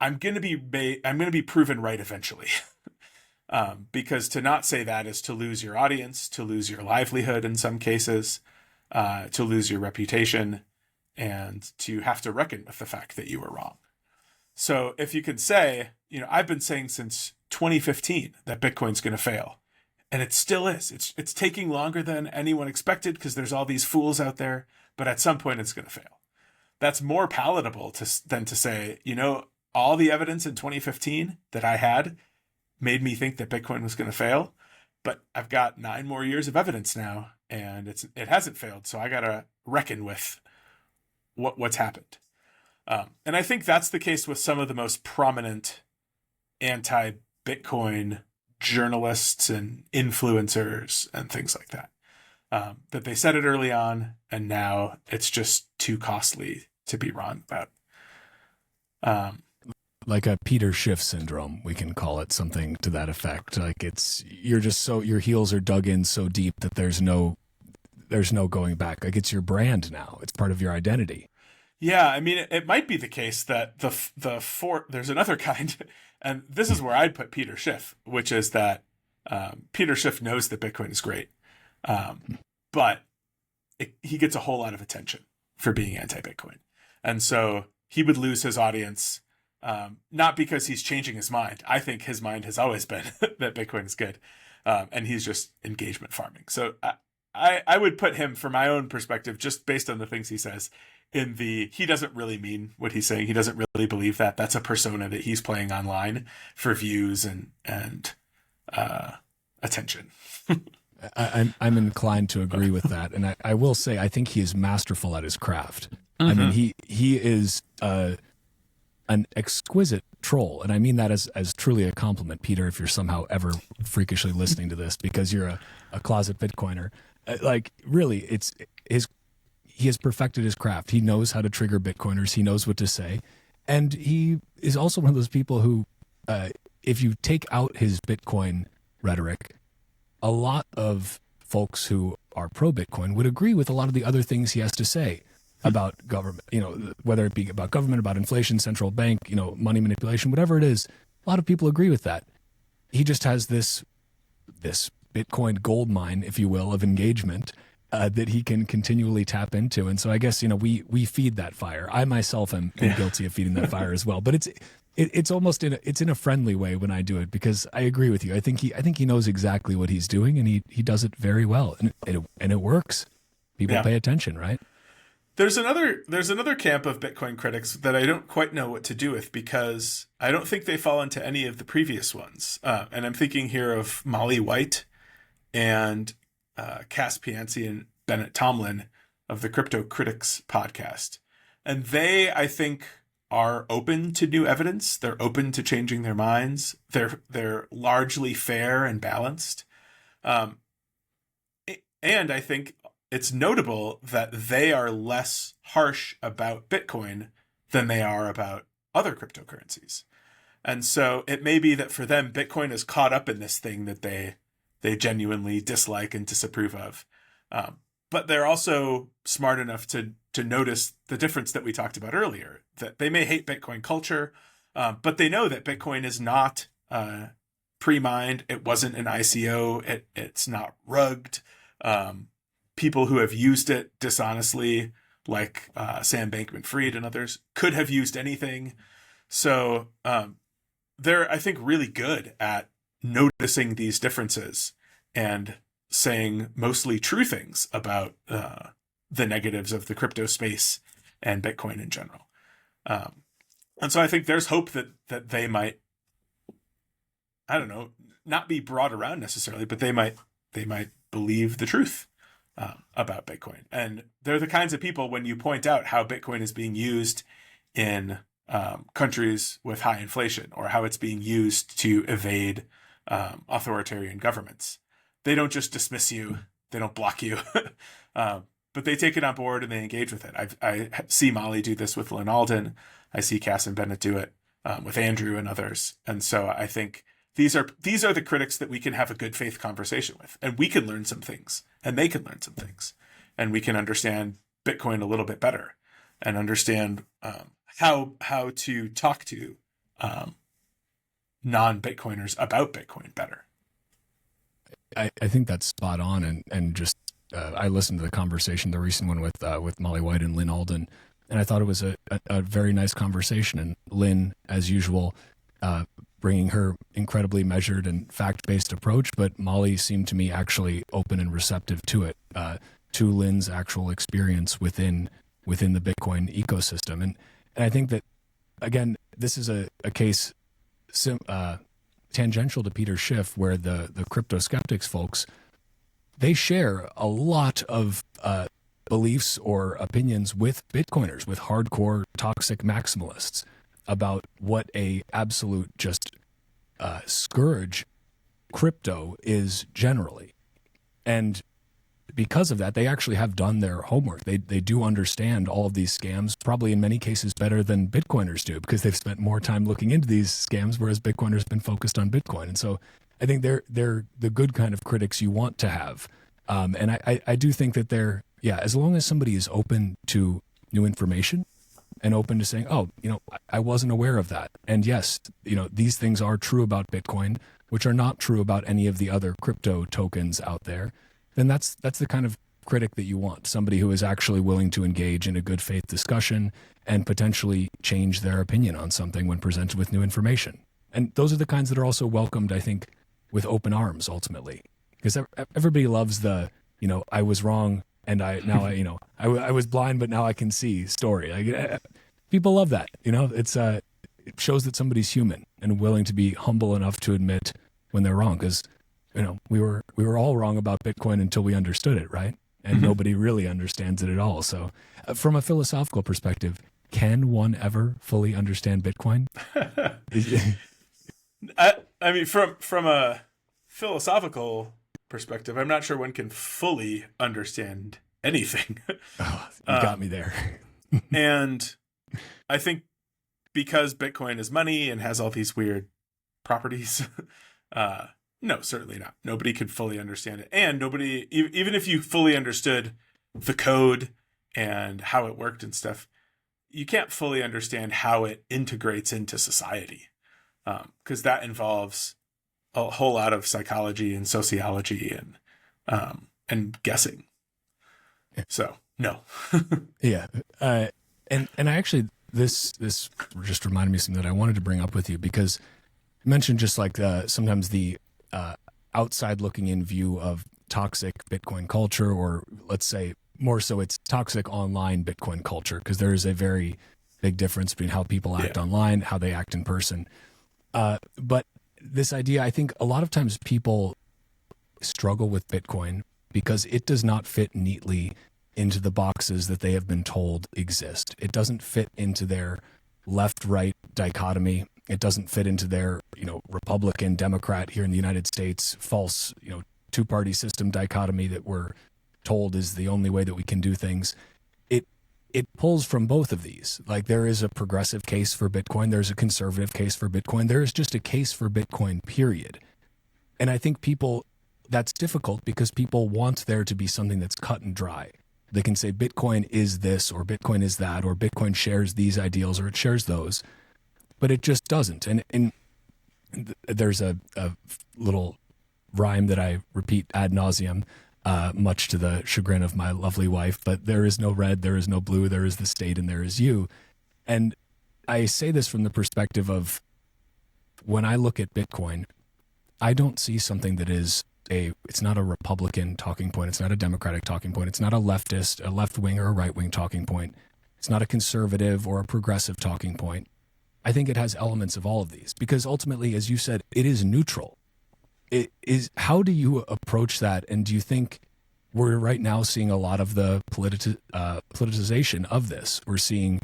I'm going to be proven right eventually. Because to not say that is to lose your audience, to lose your livelihood in some cases, to lose your reputation, and to have to reckon with the fact that you were wrong. So if you could say, I've been saying since 2015 that Bitcoin's going to fail, and it still is. It's taking longer than anyone expected because there's all these fools out there, but at some point it's going to fail. That's more palatable than to say, all the evidence in 2015 that I had made me think that Bitcoin was going to fail, but I've got 9 more years of evidence now, and it hasn't failed. So I got to reckon with what's happened. And I think that's the case with some of the most prominent anti-Bitcoin journalists and influencers and things like that. that they said it early on, and now it's just too costly to be wrong about. Like a Peter Schiff syndrome, we can call it, something to that effect. Like you're just so, your heels are dug in so deep that there's no going back. Like it's your brand now. It's part of your identity. Yeah, I mean, it might be the case that there's another kind, and this is where I'd put Peter Schiff, which is that Peter Schiff knows that Bitcoin is great, but he gets a whole lot of attention for being anti-Bitcoin, and so he would lose his audience. Not because he's changing his mind. I think his mind has always been that Bitcoin is good, and he's just engagement farming. So I would put him, from my own perspective, just based on the things he says, he doesn't really mean what he's saying. He doesn't really believe that. That's a persona that he's playing online for views and attention. I'm inclined to agree with that, and I will say I think he is masterful at his craft. Mm-hmm. I mean, he is an exquisite troll, and I mean that as truly a compliment, Peter, if you're somehow ever freakishly listening to this, because you're a closet Bitcoiner. Like, really, he has perfected his craft. He knows how to trigger Bitcoiners. He knows what to say, and he is also one of those people who, if you take out his Bitcoin rhetoric, a lot of folks who are pro-Bitcoin would agree with a lot of the other things he has to say about government, whether it be about government, about inflation, central bank, money manipulation, whatever it is. A lot of people agree with that. He just has this Bitcoin gold mine, if you will, of engagement that he can continually tap into. And so I guess, we feed that fire. I myself am guilty of feeding that fire as well. But it's almost in a friendly way when I do it, because I agree with you. I think he knows exactly what he's doing, and he does it very well, and it works. People pay attention, right? There's another camp of Bitcoin critics that I don't quite know what to do with, because I don't think they fall into any of the previous ones. And I'm thinking here of Molly White and Cass Pianci and Bennett Tomlin of the Crypto Critics podcast. And they, I think, are open to new evidence. They're open to changing their minds. They're largely fair and balanced. And I think it's notable that they are less harsh about Bitcoin than they are about other cryptocurrencies. And so it may be that for them, Bitcoin is caught up in this thing that they genuinely dislike and disapprove of. But they're also smart enough to notice the difference that we talked about earlier, that they may hate Bitcoin culture, but they know that Bitcoin is not pre-mined. It wasn't an ICO. It's not rugged. People who have used it dishonestly, like Sam Bankman-Fried and others, could have used anything. So they're, I think, really good at noticing these differences and saying mostly true things about the negatives of the crypto space and Bitcoin in general. And so I think there's hope that they might, I don't know, not be brought around necessarily, but they might believe the truth about Bitcoin. And they're the kinds of people, when you point out how Bitcoin is being used in countries with high inflation, or how it's being used to evade authoritarian governments, they don't just dismiss you, they don't block you, but they take it on board and they engage with it. I see Molly do this with Lynn Alden. I see Cass and Bennett do it with Andrew and others. And so I think these are the critics that we can have a good faith conversation with, and we can learn some things, and they can learn some things, and we can understand Bitcoin a little bit better, and understand how to talk to non-Bitcoiners about Bitcoin better. I think that's spot on, and just I listened to the conversation, the recent one with Molly White and Lynn Alden, and I thought it was a very nice conversation. And Lynn, as usual, bringing her incredibly measured and fact-based approach, but Molly seemed to me actually open and receptive to it, to Lynn's actual experience within the Bitcoin ecosystem. And I think that, again, this is a case tangential to Peter Schiff, where the crypto skeptics folks, they share a lot of beliefs or opinions with Bitcoiners, with hardcore toxic maximalists, about what a absolute just scourge crypto is generally. And because of that, they actually have done their homework. They do understand all of these scams, probably in many cases better than Bitcoiners do, because they've spent more time looking into these scams, whereas Bitcoiners have been focused on Bitcoin. And so I think they're the good kind of critics you want to have. And I do think that as long as somebody is open to new information and open to saying, oh, I wasn't aware of that. And yes, these things are true about Bitcoin, which are not true about any of the other crypto tokens out there, then that's the kind of critic that you want. Somebody who is actually willing to engage in a good faith discussion and potentially change their opinion on something when presented with new information. And those are the kinds that are also welcomed, I think, with open arms ultimately. Because everybody loves the, I was wrong and I was blind, but now I can see story. People love that, it shows that somebody's human and willing to be humble enough to admit when they're wrong. Because, we were all wrong about Bitcoin until we understood it, right? And nobody really understands it at all. So from a philosophical perspective, can one ever fully understand Bitcoin? I mean, from a philosophical perspective, I'm not sure one can fully understand anything. Oh, you got me there. And I think because Bitcoin is money and has all these weird properties, no, certainly not. Nobody could fully understand it. And nobody, even if you fully understood the code and how it worked and stuff, you can't fully understand how it integrates into society. Because that involves a whole lot of psychology and sociology and guessing. So no. Yeah. And I actually, this just reminded me of something that I wanted to bring up with you, because you mentioned just like sometimes the outside looking in view of toxic Bitcoin culture, or let's say more so it's toxic online Bitcoin culture, because there is a very big difference between how people act online, how they act in person. But this idea, I think a lot of times people struggle with Bitcoin because it does not fit neatly into the boxes that they have been told exist. It doesn't fit into their left-right dichotomy. It doesn't fit into their, Republican, Democrat here in the United States, false, two-party system dichotomy that we're told is the only way that we can do things. It pulls from both of these. Like, there is a progressive case for Bitcoin. There's a conservative case for Bitcoin. There is just a case for Bitcoin, period. And I think that's difficult because people want there to be something that's cut and dry. They can say Bitcoin is this, or Bitcoin is that, or Bitcoin shares these ideals, or it shares those, but it just doesn't. And there's a little rhyme that I repeat ad nauseum, much to the chagrin of my lovely wife, but there is no red, there is no blue, there is the state, and there is you. And I say this from the perspective of, when I look at Bitcoin, I don't see something that is it's not a Republican talking point. It's not a Democratic talking point. It's not a leftist, a left wing or a right wing talking point. It's not a conservative or a progressive talking point. I think it has elements of all of these, because ultimately, as you said, it is neutral. It is. How do you approach that? And do you think we're right now seeing a lot of the politicization of this? We're seeing,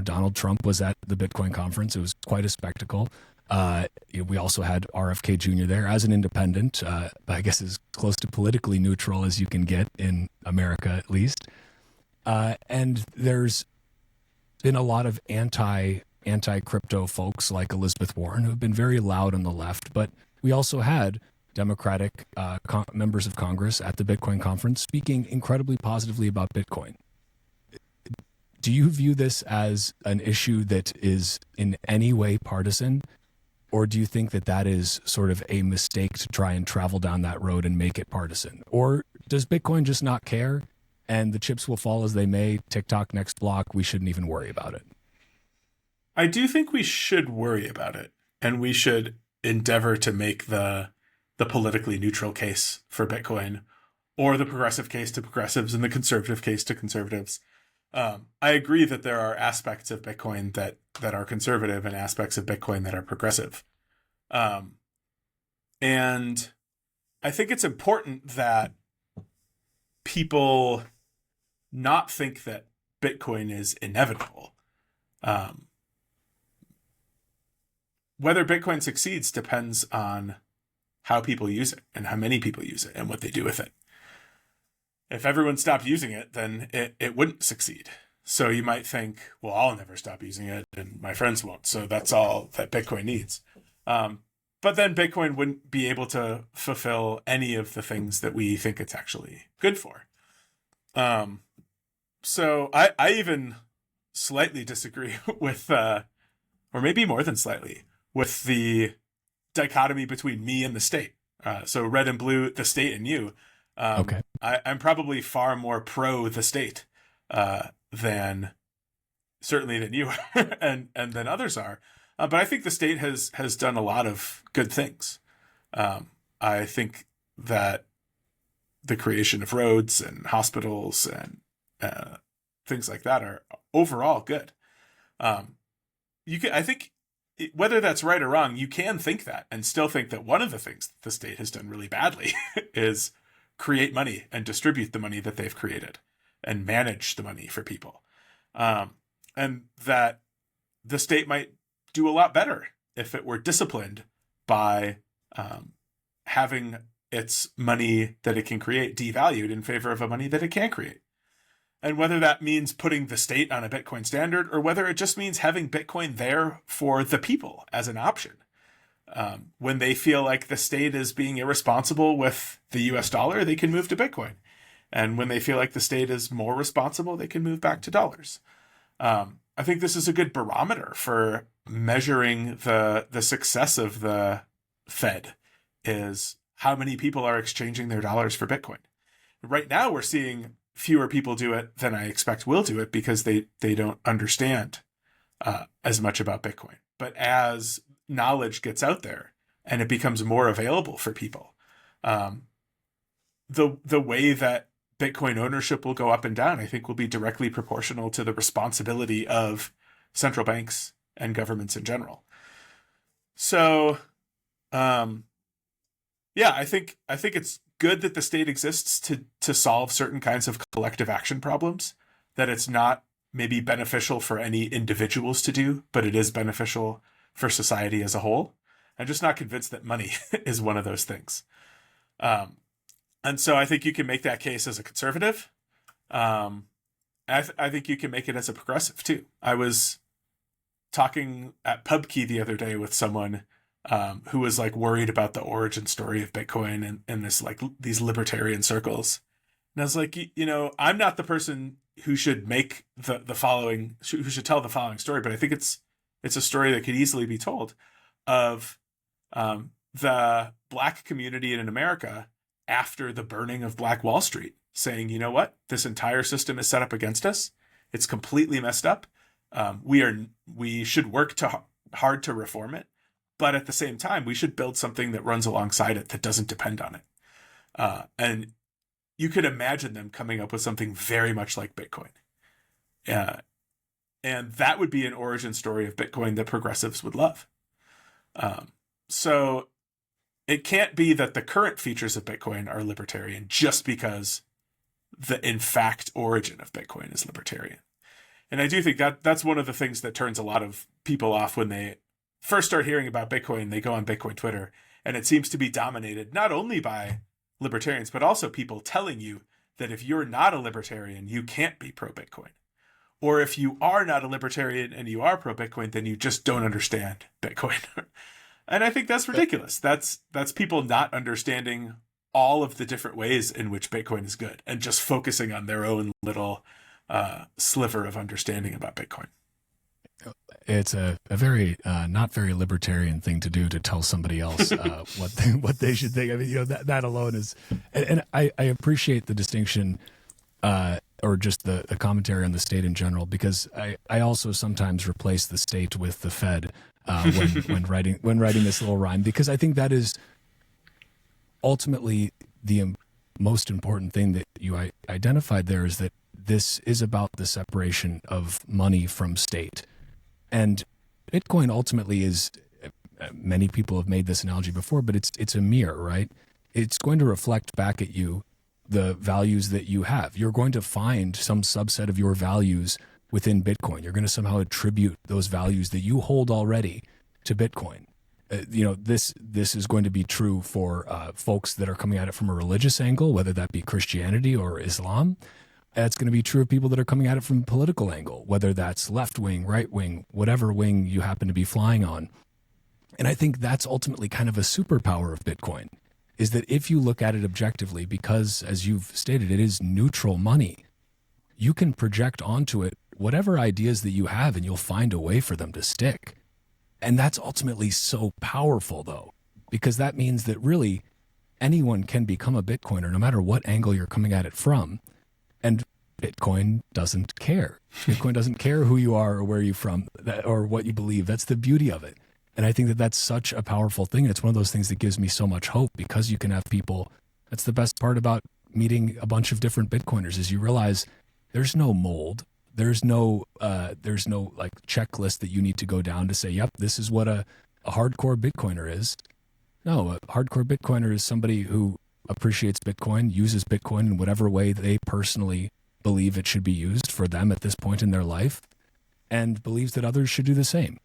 Donald Trump was at the Bitcoin conference. It was quite a spectacle. We also had RFK Jr. there as an independent, I guess as close to politically neutral as you can get in America, at least. And there's been a lot of anti-crypto folks like Elizabeth Warren who have been very loud on the left, but we also had Democratic members of Congress at the Bitcoin conference speaking incredibly positively about Bitcoin. Do you view this as an issue that is in any way partisan? Or do you think that is sort of a mistake to try and travel down that road and make it partisan? Or does Bitcoin just not care and the chips will fall as they may? TikTok next block, we shouldn't even worry about it. I do think we should worry about it, and we should endeavor to make the politically neutral case for Bitcoin, or the progressive case to progressives and the conservative case to conservatives. I agree that there are aspects of Bitcoin that are conservative and aspects of Bitcoin that are progressive. And I think it's important that people not think that Bitcoin is inevitable. Whether Bitcoin succeeds depends on how people use it and how many people use it and what they do with it. If everyone stopped using it, then it wouldn't succeed. So you might think, well, I'll never stop using it and my friends won't. So that's all that Bitcoin needs. But then Bitcoin wouldn't be able to fulfill any of the things that we think it's actually good for. So I even slightly disagree with, or maybe more than slightly, with the dichotomy between me and the state. So red and blue, the state and you. Okay. I'm probably far more pro the state than you are, and than others are. But I think the state has done a lot of good things. I think that the creation of roads and hospitals and things like that are overall good. I think whether that's right or wrong, you can think that and still think that one of the things that the state has done really badly is create money and distribute the money that they've created and manage the money for people. And that the state might do a lot better if it were disciplined by having its money that it can create devalued in favor of a money that it can create. And whether that means putting the state on a Bitcoin standard or whether it just means having Bitcoin there for the people as an option. When they feel like the state is being irresponsible with the US dollar, they can move to Bitcoin. And when they feel like the state is more responsible, they can move back to dollars. I think this is a good barometer for measuring the success of the Fed, is how many people are exchanging their dollars for Bitcoin. Right now, we're seeing fewer people do it than I expect will do it because they don't understand as much about Bitcoin. But as knowledge gets out there and it becomes more available for people, the way that Bitcoin ownership will go up and down, I think, will be directly proportional to the responsibility of central banks and governments in general. So, yeah, I think it's good that the state exists to solve certain kinds of collective action problems, that it's not maybe beneficial for any individuals to do, but it is beneficial for society as a whole. I'm just not convinced that money is one of those things. And so I think you can make that case as a conservative. I think you can make it as a progressive too. I was talking at PubKey the other day with someone who was like worried about the origin story of Bitcoin and this like these libertarian circles. And I was like, I'm not the person who should make the following, who should tell the following story, but I think it's a story that could easily be told of the Black community in America after the burning of Black Wall Street, saying, you know what, this entire system is set up against us. It's completely messed up. We should work hard to reform it. But at the same time, we should build something that runs alongside it that doesn't depend on it. And you could imagine them coming up with something very much like Bitcoin. And that would be an origin story of Bitcoin that progressives would love. So it can't be that the current features of Bitcoin are libertarian just because the in fact origin of Bitcoin is libertarian. And I do think that that's one of the things that turns a lot of people off when they first start hearing about Bitcoin. They go on Bitcoin Twitter, and it seems to be dominated not only by libertarians, but also people telling you that if you're not a libertarian, you can't be pro-Bitcoin. Or if you are not a libertarian and you are pro-Bitcoin, then you just don't understand Bitcoin. And I think that's ridiculous. That's people not understanding all of the different ways in which Bitcoin is good and just focusing on their own little sliver of understanding about Bitcoin. It's a very not very libertarian thing to do, to tell somebody else what they should think. I mean, that alone is, and I appreciate the distinction or just the commentary on the state in general, because I also sometimes replace the state with the Fed when writing this little rhyme, because I think that is ultimately the most important thing that you identified there, is that this is about the separation of money from state. And Bitcoin ultimately is, many people have made this analogy before, but it's a mirror, right? It's going to reflect back at you the values that you have. You're going to find some subset of your values within Bitcoin. You're going to somehow attribute those values that you hold already to Bitcoin. This is going to be true for folks that are coming at it from a religious angle, whether that be Christianity or Islam. It's going to be true of people that are coming at it from a political angle, whether that's left wing, right wing, whatever wing you happen to be flying on. And I think that's ultimately kind of a superpower of Bitcoin, is that if you look at it objectively, because as you've stated, it is neutral money, you can project onto it whatever ideas that you have, and you'll find a way for them to stick. And that's ultimately so powerful, though, because that means that really anyone can become a Bitcoiner, no matter what angle you're coming at it from. And Bitcoin doesn't care. Bitcoin doesn't care who you are or where you're from or what you believe. That's the beauty of it. And I think that that's such a powerful thing. It's one of those things that gives me so much hope, because you can have people. That's the best part about meeting a bunch of different Bitcoiners, is you realize there's no mold. There's no like checklist that you need to go down to say, yep, this is what a hardcore Bitcoiner is. No, a hardcore Bitcoiner is somebody who appreciates Bitcoin, uses Bitcoin in whatever way they personally believe it should be used for them at this point in their life, and believes that others should do the same.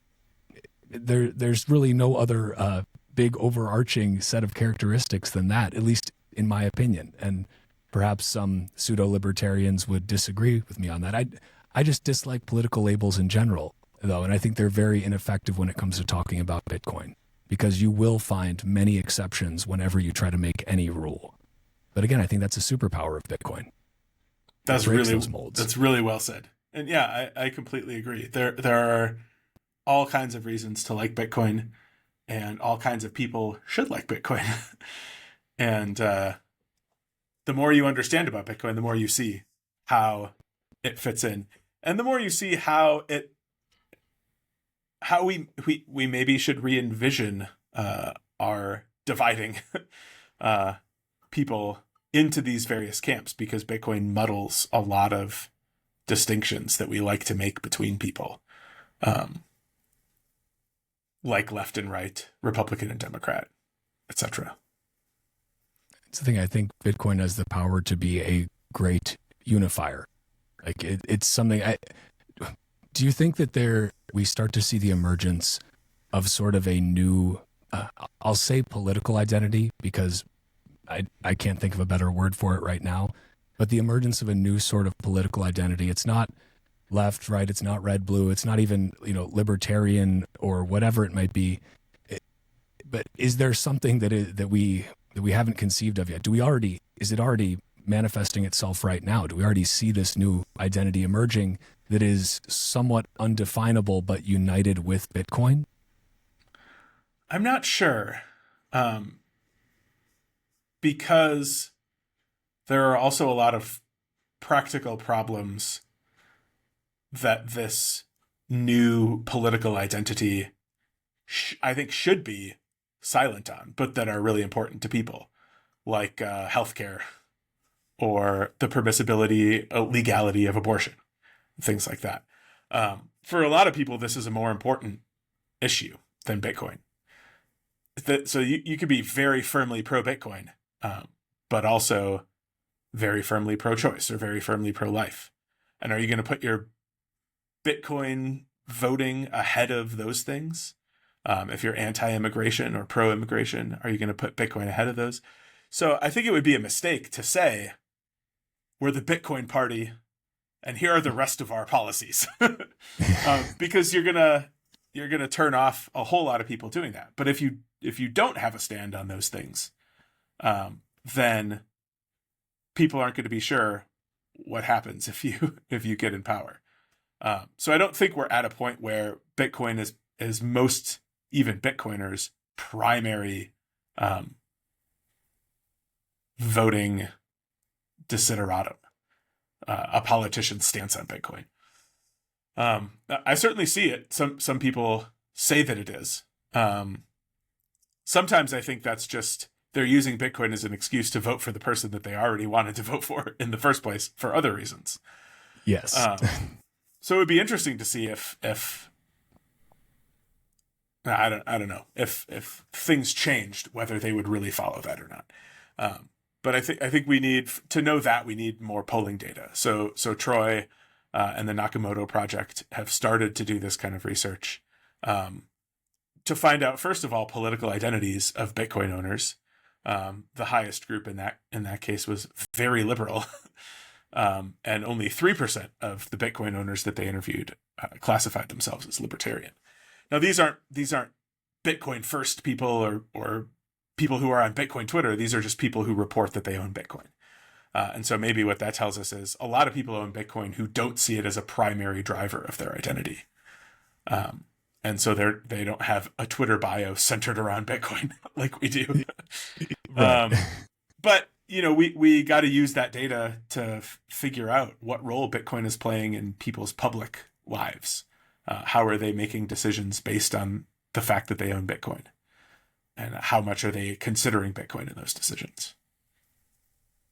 There's really no other big overarching set of characteristics than that, at least in my opinion. And perhaps some pseudo-libertarians would disagree with me on that. I just dislike political labels in general, though, and I think they're very ineffective when it comes to talking about Bitcoin, because you will find many exceptions whenever you try to make any rule. But again, I think that's a superpower of Bitcoin. That's really well said. And yeah, I completely agree. There are all kinds of reasons to like Bitcoin, and all kinds of people should like Bitcoin. And the more you understand about Bitcoin, the more you see how it fits in, and the more you see how we maybe should re-envision our dividing people into these various camps, because Bitcoin muddles a lot of distinctions that we like to make between people, like left and right, Republican and Democrat, etc. It's the thing. I think Bitcoin has the power to be a great unifier. Like it's something. Do you think that we start to see the emergence of sort of a new, I'll say political identity, because I can't think of a better word for it right now, but the emergence of a new sort of political identity. It's not left, right. It's not red, blue. It's not even, libertarian or whatever it might be. But is there something that we haven't conceived of yet? Is it already manifesting itself right now? Do we already see this new identity emerging that is somewhat undefinable but united with Bitcoin? I'm not sure, because there are also a lot of practical problems that this new political identity I think should be silent on, but that are really important to people, like healthcare, or the permissibility, legality of abortion, things like that. For a lot of people, this is a more important issue than Bitcoin. So you could be very firmly pro-Bitcoin, but also very firmly pro-choice or very firmly pro-life. And are you going to put your Bitcoin voting ahead of those things? If you're anti-immigration or pro-immigration, are you going to put Bitcoin ahead of those? So I think it would be a mistake to say, we're the Bitcoin party, and here are the rest of our policies, because you're gonna turn off a whole lot of people doing that. But if you don't have a stand on those things, then people aren't going to be sure what happens if you get in power. So I don't think we're at a point where Bitcoin is most even Bitcoiners' primary voting desideratum, a politician's stance on Bitcoin. I certainly see it. Some people say that it is. Sometimes I think that's just they're using Bitcoin as an excuse to vote for the person that they already wanted to vote for in the first place for other reasons. Yes. So it would be interesting to see if I don't know if things changed, whether they would really follow that or not. But I think we need to know that we need more polling data. So Troy and the Nakamoto Project have started to do this kind of research. to find out, first of all, political identities of Bitcoin owners. The highest group in that case was very liberal, and only 3% of the Bitcoin owners that they interviewed classified themselves as libertarian. Now, these aren't Bitcoin first people or people who are on Bitcoin Twitter. These are just people who report that they own Bitcoin. And so maybe what that tells us is a lot of people own Bitcoin who don't see it as a primary driver of their identity. And so they don't have a Twitter bio centered around Bitcoin like we do. Right. But, we got to use that data to figure out what role Bitcoin is playing in people's public lives. How are they making decisions based on the fact that they own Bitcoin? And how much are they considering Bitcoin in those decisions?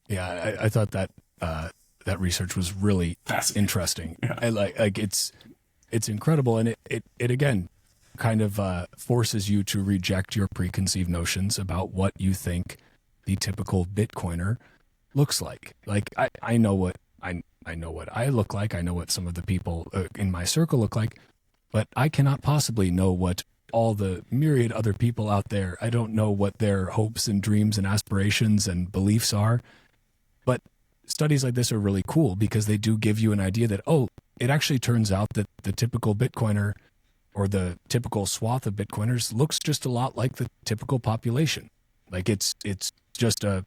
Yeah, I thought that that research was really interesting. Yeah. I like it's incredible, and it again kind of forces you to reject your preconceived notions about what you think the typical Bitcoiner looks like. Like I know what I know what I look like. I know what some of the people in my circle look like, but I cannot possibly know what all the myriad other people out there. I don't know what their hopes and dreams and aspirations and beliefs are. But studies like this are really cool because they do give you an idea that, it actually turns out that the typical Bitcoiner or the typical swath of Bitcoiners looks just a lot like the typical population. Like it's just a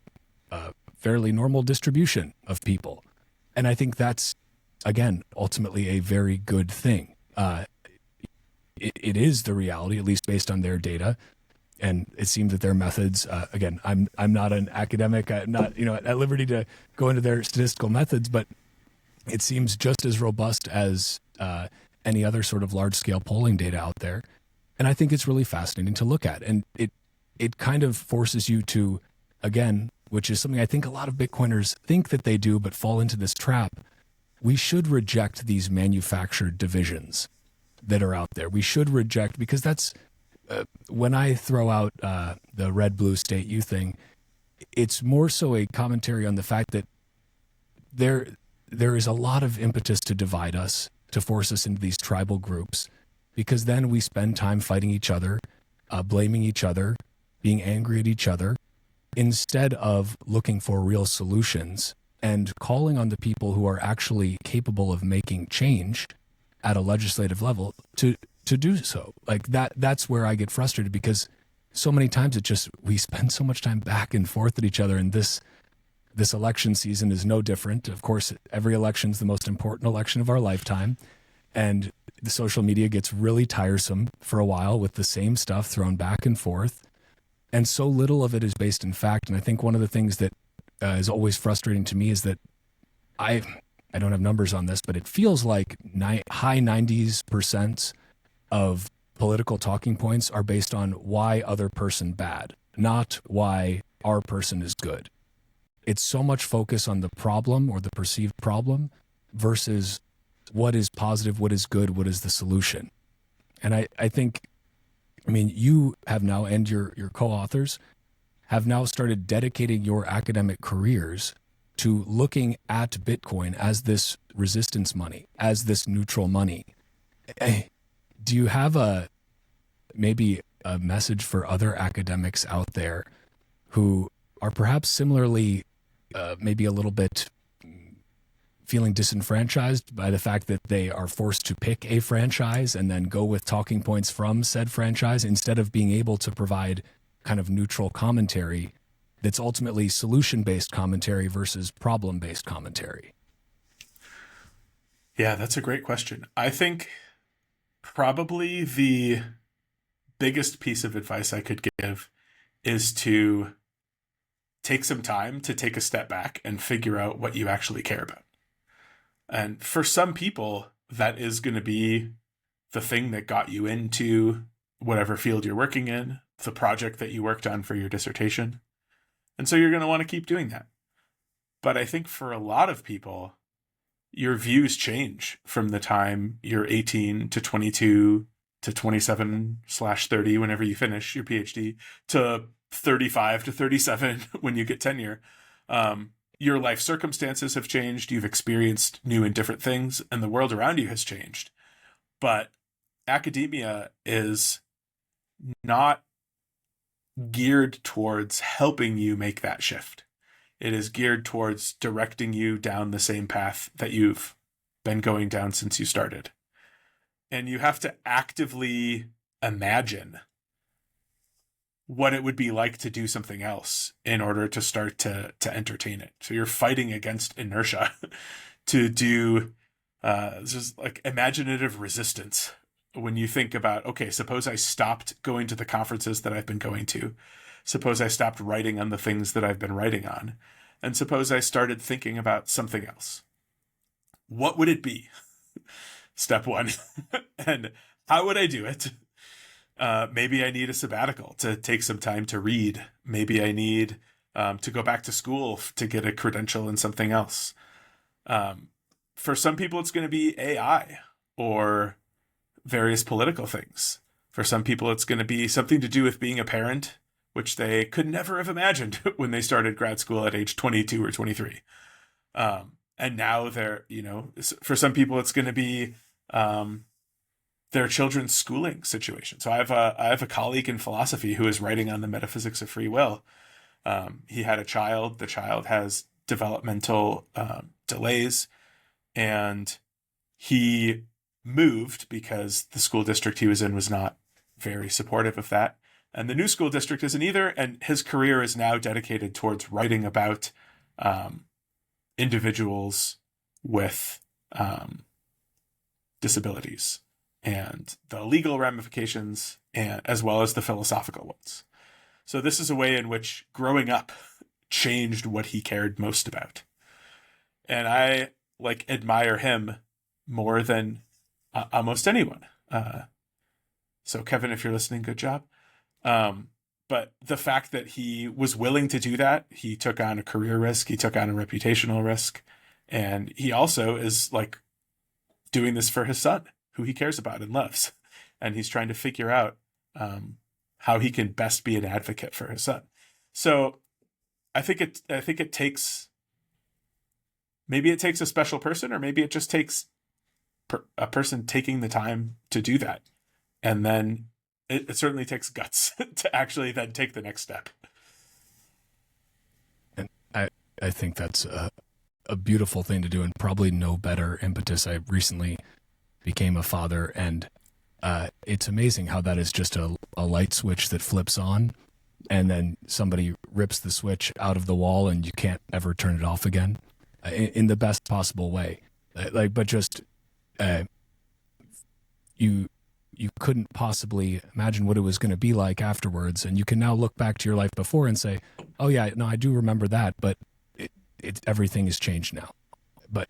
fairly normal distribution of people. And I think that's, again, ultimately a very good thing. It is the reality, at least based on their data. And it seems that their methods, again, I'm not an academic, I'm not at liberty to go into their statistical methods, but it seems just as robust as any other sort of large scale polling data out there. And I think it's really fascinating to look at. And it kind of forces you to, again, which is something I think a lot of Bitcoiners think that they do, but fall into this trap. We should reject these manufactured divisions that are out there. We should reject, because that's, when I throw out the red, blue, state, you thing, it's more so a commentary on the fact that there is a lot of impetus to divide us, to force us into these tribal groups, because then we spend time fighting each other, blaming each other, being angry at each other, instead of looking for real solutions and calling on the people who are actually capable of making change at a legislative level to do so. Like that's where I get frustrated, because so many times we spend so much time back and forth at each other, and this election season is no different. Of course, every election is the most important election of our lifetime, and the social media gets really tiresome for a while with the same stuff thrown back and forth, and so little of it is based in fact. And I think one of the things that is always frustrating to me is that I don't have numbers on this, but it feels like high 90% of political talking points are based on why other person bad, not why our person is good. It's so much focus on the problem or the perceived problem versus what is positive, what is good, what is the solution. And I think, you have now, and your co-authors have now started dedicating your academic careers to looking at Bitcoin as this resistance money, as this neutral money. Do you have maybe a message for other academics out there who are perhaps similarly maybe a little bit feeling disenfranchised by the fact that they are forced to pick a franchise and then go with talking points from said franchise instead of being able to provide kind of neutral commentary that's ultimately solution-based commentary versus problem-based commentary? Yeah, that's a great question. I think probably the biggest piece of advice I could give is to take some time to take a step back and figure out what you actually care about. And for some people, that is going to be the thing that got you into whatever field you're working in, the project that you worked on for your dissertation. And so you're going to want to keep doing that. But I think for a lot of people, your views change from the time you're 18 to 22 to 27/30 whenever you finish your PhD to 35 to 37 when you get tenure. Your life circumstances have changed. You've experienced new and different things, and the world around you has changed. But academia is not geared towards helping you make that shift. It is geared towards directing you down the same path that you've been going down since you started. And you have to actively imagine what it would be like to do something else in order to start to entertain it. So you're fighting against inertia to do this is like imaginative resistance. When you think about, okay, suppose I stopped going to the conferences that I've been going to. Suppose I stopped writing on the things that I've been writing on. And suppose I started thinking about something else. What would it be? Step one. And how would I do it? Maybe I need a sabbatical to take some time to read. Maybe I need to go back to school to get a credential in something else. For some people, it's going to be AI or various political things. For some people, it's going to be something to do with being a parent, which they could never have imagined when they started grad school at age 22 or 23. And now they're, for some people, it's going to be their children's schooling situation. So I have a colleague in philosophy who is writing on the metaphysics of free will. He had a child. The child has developmental delays, and he moved because the school district he was in was not very supportive of that. And the new school district isn't either. And his career is now dedicated towards writing about individuals with disabilities and the legal ramifications, and as well as the philosophical ones. So this is a way in which growing up changed what he cared most about. And I admire him more than almost anyone. So Kevin, if you're listening, good job. But the fact that he was willing to do that, he took on a career risk, he took on a reputational risk, and he also is doing this for his son, who he cares about and loves. And he's trying to figure out how he can best be an advocate for his son. So I think it takes, maybe it takes a special person, or maybe it just takes a person taking the time to do that. And then it certainly takes guts to actually then take the next step. And I think that's a beautiful thing to do, and probably no better impetus. I recently became a father, and it's amazing how that is just a light switch that flips on, and then somebody rips the switch out of the wall and you can't ever turn it off again, in the best possible way. But just you couldn't possibly imagine what it was going to be like afterwards, and you can now look back to your life before and say, oh yeah, no, I do remember that, but everything has changed now, but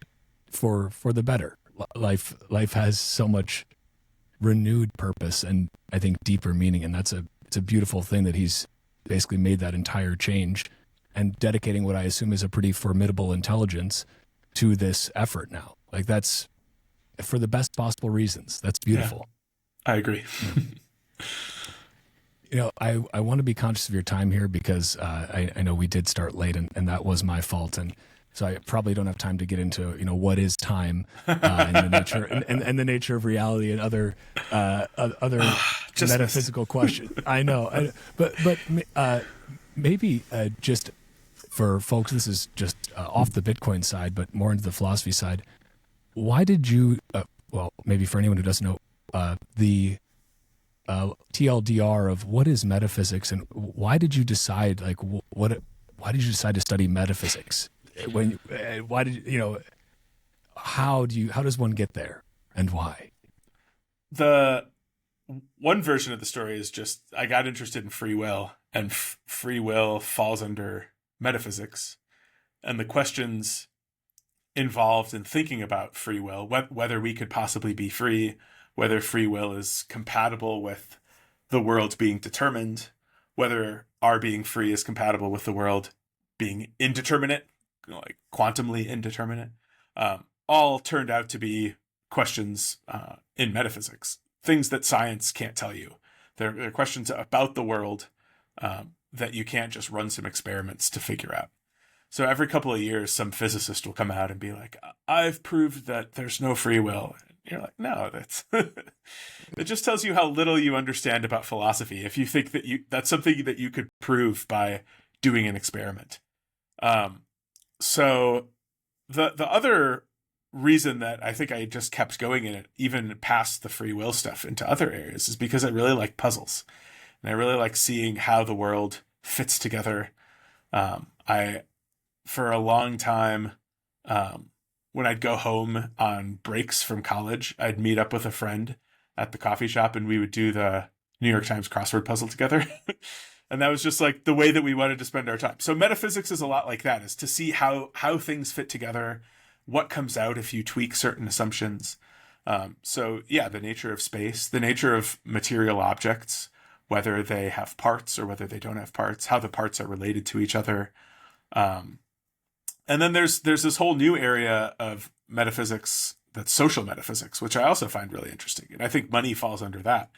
for the better. Life has so much renewed purpose and I think deeper meaning, and it's a beautiful thing that he's basically made that entire change and dedicating what I assume is a pretty formidable intelligence to this effort now. That's for the best possible reasons. That's beautiful. Yeah, I agree. I want to be conscious of your time here because I know we did start late, and that was my fault. And so I probably don't have time to get into, what is time and the nature and the nature of reality and other metaphysical questions. I know, but maybe just for folks, this is just off the Bitcoin side, but more into the philosophy side. Why did you? Well, maybe for anyone who doesn't know, the TLDR of what is metaphysics, and why did you decide why did you decide to study metaphysics? How does one get there, and why? The one version of the story is just I got interested in free will, and free will falls under metaphysics, and the questions involved in thinking about free will, whether we could possibly be free, whether free will is compatible with the world being determined, whether our being free is compatible with the world being indeterminate, like quantumly indeterminate, all turned out to be questions in metaphysics, things that science can't tell you. They're questions about the world that you can't just run some experiments to figure out. So every couple of years, some physicist will come out and be like, I've proved that there's no free will. You're like, no, that's it just tells you how little you understand about philosophy if you think that that's something that you could prove by doing an experiment. So the other reason that I think I just kept going in it, even past the free will stuff, into other areas, is because I really like puzzles, and I really like seeing how the world fits together. I for a long time, when I'd go home on breaks from college, I'd meet up with a friend at the coffee shop and we would do the New York Times crossword puzzle together. And that was just like the way that we wanted to spend our time. So metaphysics is a lot like that, is to see how things fit together, what comes out if you tweak certain assumptions. So yeah, the nature of space, the nature of material objects, whether they have parts or whether they don't have parts, how the parts are related to each other. And then there's this whole new area of metaphysics that's social metaphysics, which I also find really interesting. And I think money falls under that.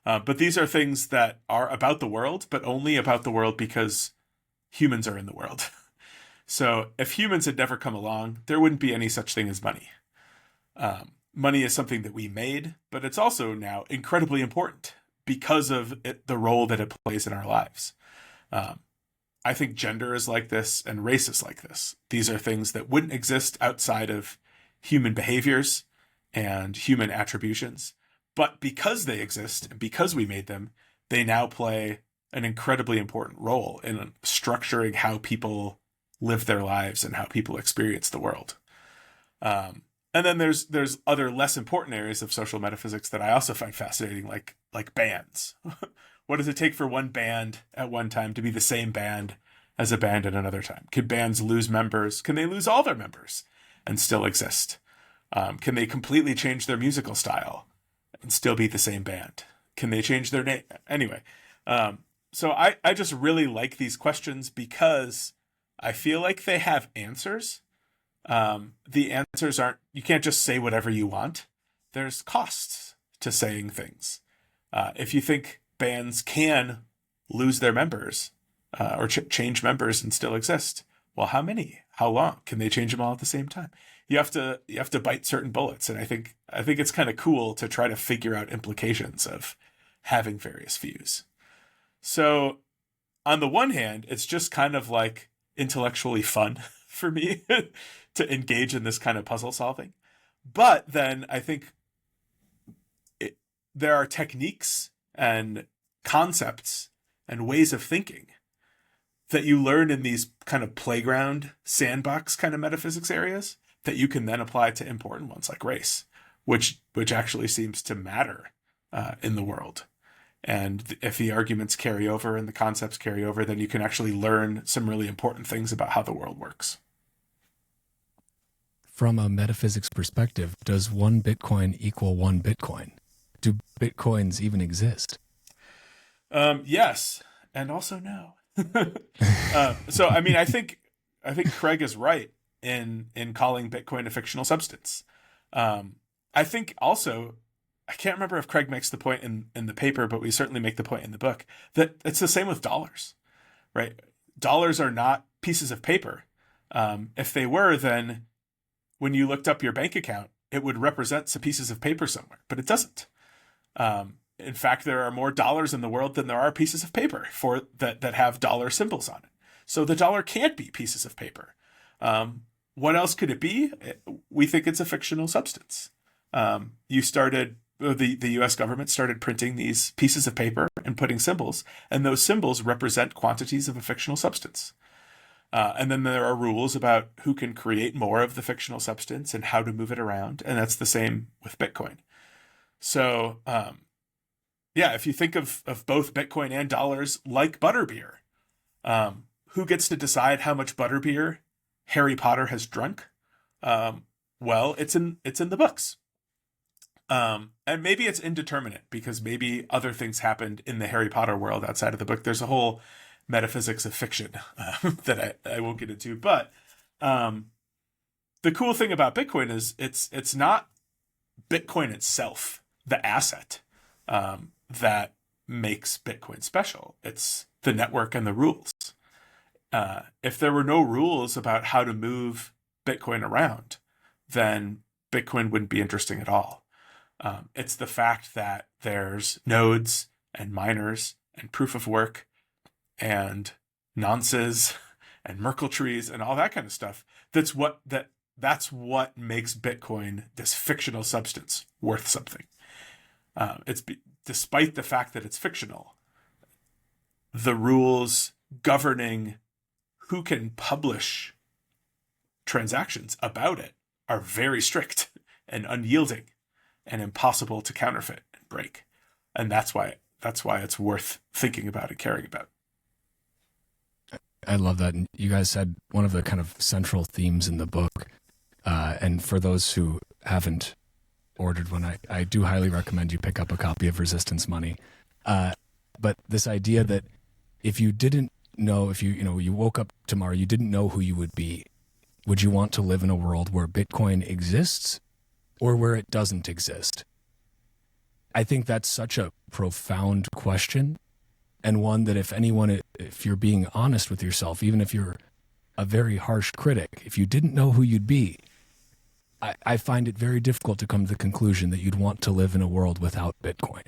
But these are things that are about the world, but only about the world because humans are in the world. So if humans had never come along, there wouldn't be any such thing as money. Money is something that we made, but it's also now incredibly important because of the role that it plays in our lives. I think gender is like this and race is like this. These are things that wouldn't exist outside of human behaviors and human attributions. But because they exist and because we made them, they now play an incredibly important role in structuring how people live their lives and how people experience the world. And then there's other less important areas of social metaphysics that I also find fascinating, like bands. What does it take for one band at one time to be the same band as a band at another time? Could bands lose members? Can they lose all their members and still exist? Can they completely change their musical style and still be the same band? Can they change their name? Anyway, so I just really like these questions because I feel like they have answers. The answers aren't, you can't just say whatever you want. There's costs to saying things. If you think bands can lose their members or change members and still exist, well, how many? How long? Can they change them all at the same time? You have to bite certain bullets, and I think it's kind of cool to try to figure out implications of having various views. So, on the one hand, it's just kind of like intellectually fun for me to engage in this kind of puzzle solving. But then I think there are techniques and concepts and ways of thinking that you learn in these kind of playground, sandbox kind of metaphysics areas that you can then apply to important ones like race, which actually seems to matter in the world. And if the arguments carry over and the concepts carry over, then you can actually learn some really important things about how the world works. From a metaphysics perspective, does one Bitcoin equal one Bitcoin? Do Bitcoins even exist? Yes, and also no. So, I mean, I think Craig is right in calling Bitcoin a fictional substance. I think also, I can't remember if Craig makes the point in the paper, but we certainly make the point in the book that it's the same with dollars, right? Dollars are not pieces of paper. If they were, then when you looked up your bank account, it would represent some pieces of paper somewhere, but it doesn't. In fact, there are more dollars in the world than there are pieces of paper that have dollar symbols on it. So the dollar can't be pieces of paper. What else could it be? We think it's a fictional substance. The U.S. government started printing these pieces of paper and putting symbols, and those symbols represent quantities of a fictional substance. And then there are rules about who can create more of the fictional substance and how to move it around, and that's the same with Bitcoin. So, if you think of both Bitcoin and dollars like butterbeer, who gets to decide how much butterbeer Harry Potter has drunk? Well, it's in the books. And maybe it's indeterminate because maybe other things happened in the Harry Potter world outside of the book. There's a whole metaphysics of fiction that I won't get into. But the cool thing about Bitcoin is it's not Bitcoin itself, the asset, that makes Bitcoin special. It's the network and the rules. If there were no rules about how to move Bitcoin around, then Bitcoin wouldn't be interesting at all. It's the fact that there's nodes and miners and proof of work and nonces and Merkle trees and all that kind of stuff. That's what makes Bitcoin this fictional substance worth something. Despite the fact that it's fictional, the rules governing who can publish transactions about it are very strict and unyielding and impossible to counterfeit and break. And that's why it's worth thinking about and caring about. I love that. And you guys said one of the kind of central themes in the book, and for those who haven't ordered one, I do highly recommend you pick up a copy of Resistance Money. But this idea that if you didn't know, if you woke up tomorrow, you didn't know who you would be, would you want to live in a world where Bitcoin exists or where it doesn't exist? I think that's such a profound question, and one that if you're being honest with yourself, even if you're a very harsh critic, if you didn't know who you'd be, I find it very difficult to come to the conclusion that you'd want to live in a world without Bitcoin.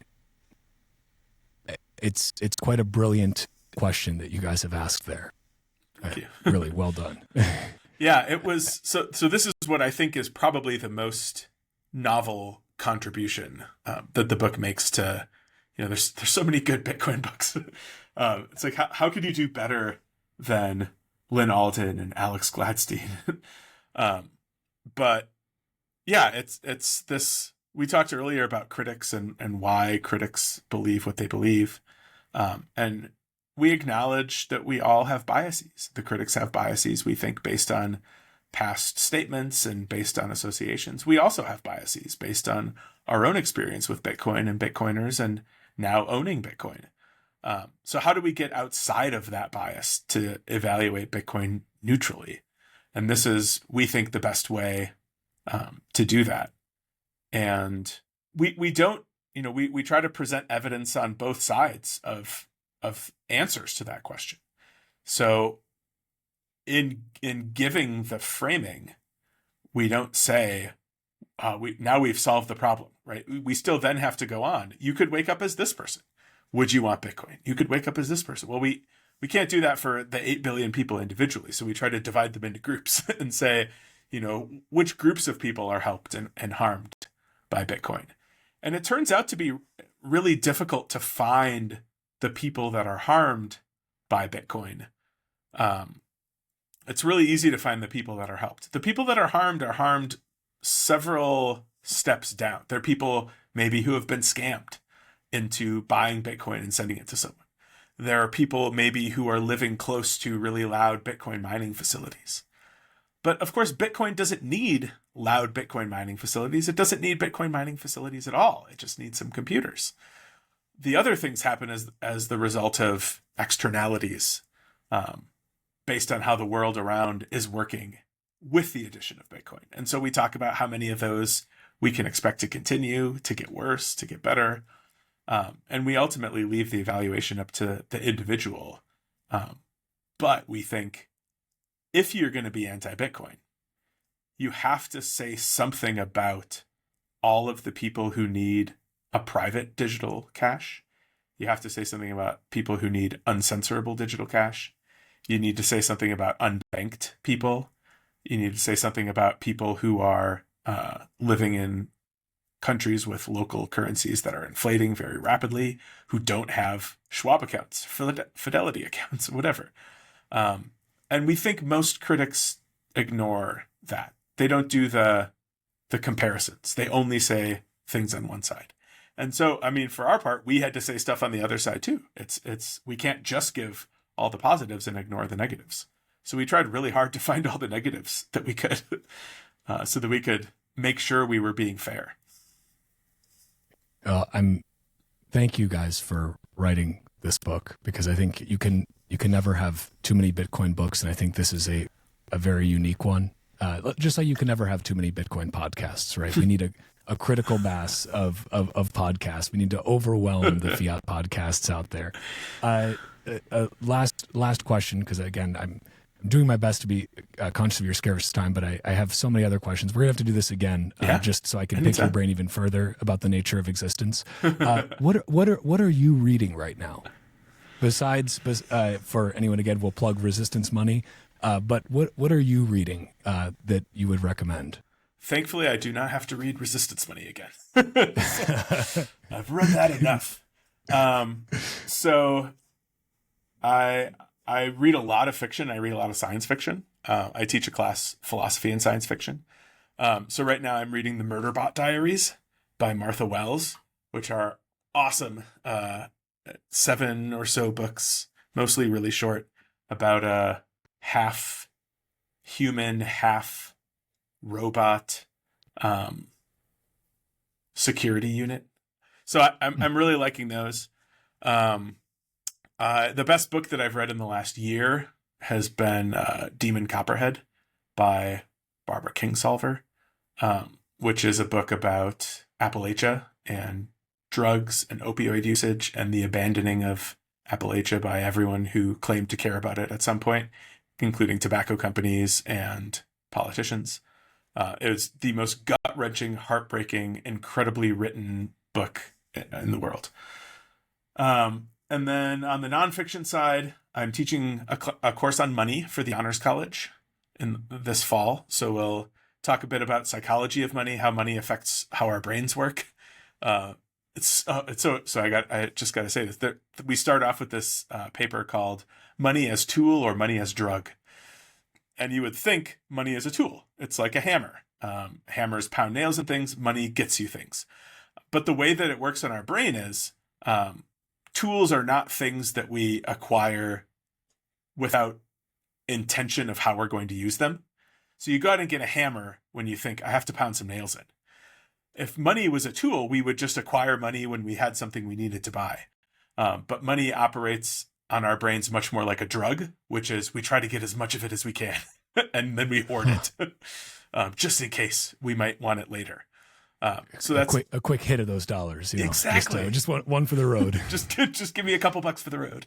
It's quite a brilliant question that you guys have asked there. Thank you. Really well done. Yeah, it was. So this is what I think is probably the most novel contribution that the book makes to, there's so many good Bitcoin books. It's like, how could you do better than Lynn Alden and Alex Gladstein? But yeah, it's this, we talked earlier about critics and why critics believe what they believe. And we acknowledge that we all have biases. The critics have biases, we think, based on past statements and based on associations. We also have biases based on our own experience with Bitcoin and Bitcoiners and now owning Bitcoin. So how do we get outside of that bias to evaluate Bitcoin neutrally? And this is, we think, the best way to do that. And we don't, we try to present evidence on both sides of answers to that question. So in giving the framing, we don't say, now we've solved the problem, right? We still then have to go on. You could wake up as this person. Would you want Bitcoin? You could wake up as this person. Well, we can't do that for the 8 billion people individually. So we try to divide them into groups and say, which groups of people are helped and harmed by Bitcoin. And it turns out to be really difficult to find the people that are harmed by Bitcoin. It's really easy to find the people that are helped. The people that are harmed several steps down. They're people maybe who have been scammed into buying Bitcoin and sending it to someone. There are people maybe who are living close to really loud Bitcoin mining facilities. But of course, Bitcoin doesn't need loud Bitcoin mining facilities. It doesn't need Bitcoin mining facilities at all. It just needs some computers. The other things happen as the result of externalities based on how the world around is working with the addition of Bitcoin. And so we talk about how many of those we can expect to continue, to get worse, to get better. And we ultimately leave the evaluation up to the individual. But we think if you're going to be anti-Bitcoin, you have to say something about all of the people who need a private digital cash. You have to say something about people who need uncensorable digital cash. You need to say something about unbanked people. You need to say something about people who are living in countries with local currencies that are inflating very rapidly, who don't have Schwab accounts, Fidelity accounts, whatever. And we think most critics ignore that. They don't do the comparisons. They only say things on one side. And so, for our part, we had to say stuff on the other side too. We can't just give all the positives and ignore the negatives. So we tried really hard to find all the negatives that we could, so that we could make sure we were being fair. Thank you guys for writing this book, because I think you can never have too many Bitcoin books, and I think this is a very unique one. Just like you can never have too many Bitcoin podcasts, right? We need a critical mass of podcasts. We need to overwhelm the fiat podcasts out there. Last question, because again, I'm doing my best to be conscious of your scarce time, but I have so many other questions. We're gonna have to do this again, just so I can pick your brain even further about the nature of existence. What are you reading right now? Besides, for anyone, again, we'll plug Resistance Money. But what are you reading that you would recommend? Thankfully, I do not have to read Resistance Money again. I've read that enough. So I read a lot of fiction. I read a lot of science fiction. I teach a class, philosophy and science fiction. So right now I'm reading The Murderbot Diaries by Martha Wells, which are awesome. 7 or so books, mostly really short, about a half human, half robot security unit. So I'm really liking those. The best book that I've read in the last year has been Demon Copperhead by Barbara Kingsolver, which is a book about Appalachia and drugs and opioid usage and the abandoning of Appalachia by everyone who claimed to care about it at some point, including tobacco companies and politicians. It was the most gut-wrenching, heartbreaking, incredibly written book in the world. And then on the nonfiction side, I'm teaching a course on money for the Honors College in this fall. So we'll talk a bit about psychology of money, how money affects how our brains work. I just got to say this. We start off with this paper called Money as Tool or Money as Drug. And you would think money is a tool. It's like a hammer. Hammers pound nails and things. Money gets you things. But the way that it works on our brain is tools are not things that we acquire without intention of how we're going to use them. So you go out and get a hammer when you think, I have to pound some nails in. If money was a tool, we would just acquire money when we had something we needed to buy. But money operates on our brains much more like a drug, which is we try to get as much of it as we can, and then we hoard it, just in case we might want it later. So that's a quick hit of those dollars. Exactly. Just one for the road. just give me a couple bucks for the road.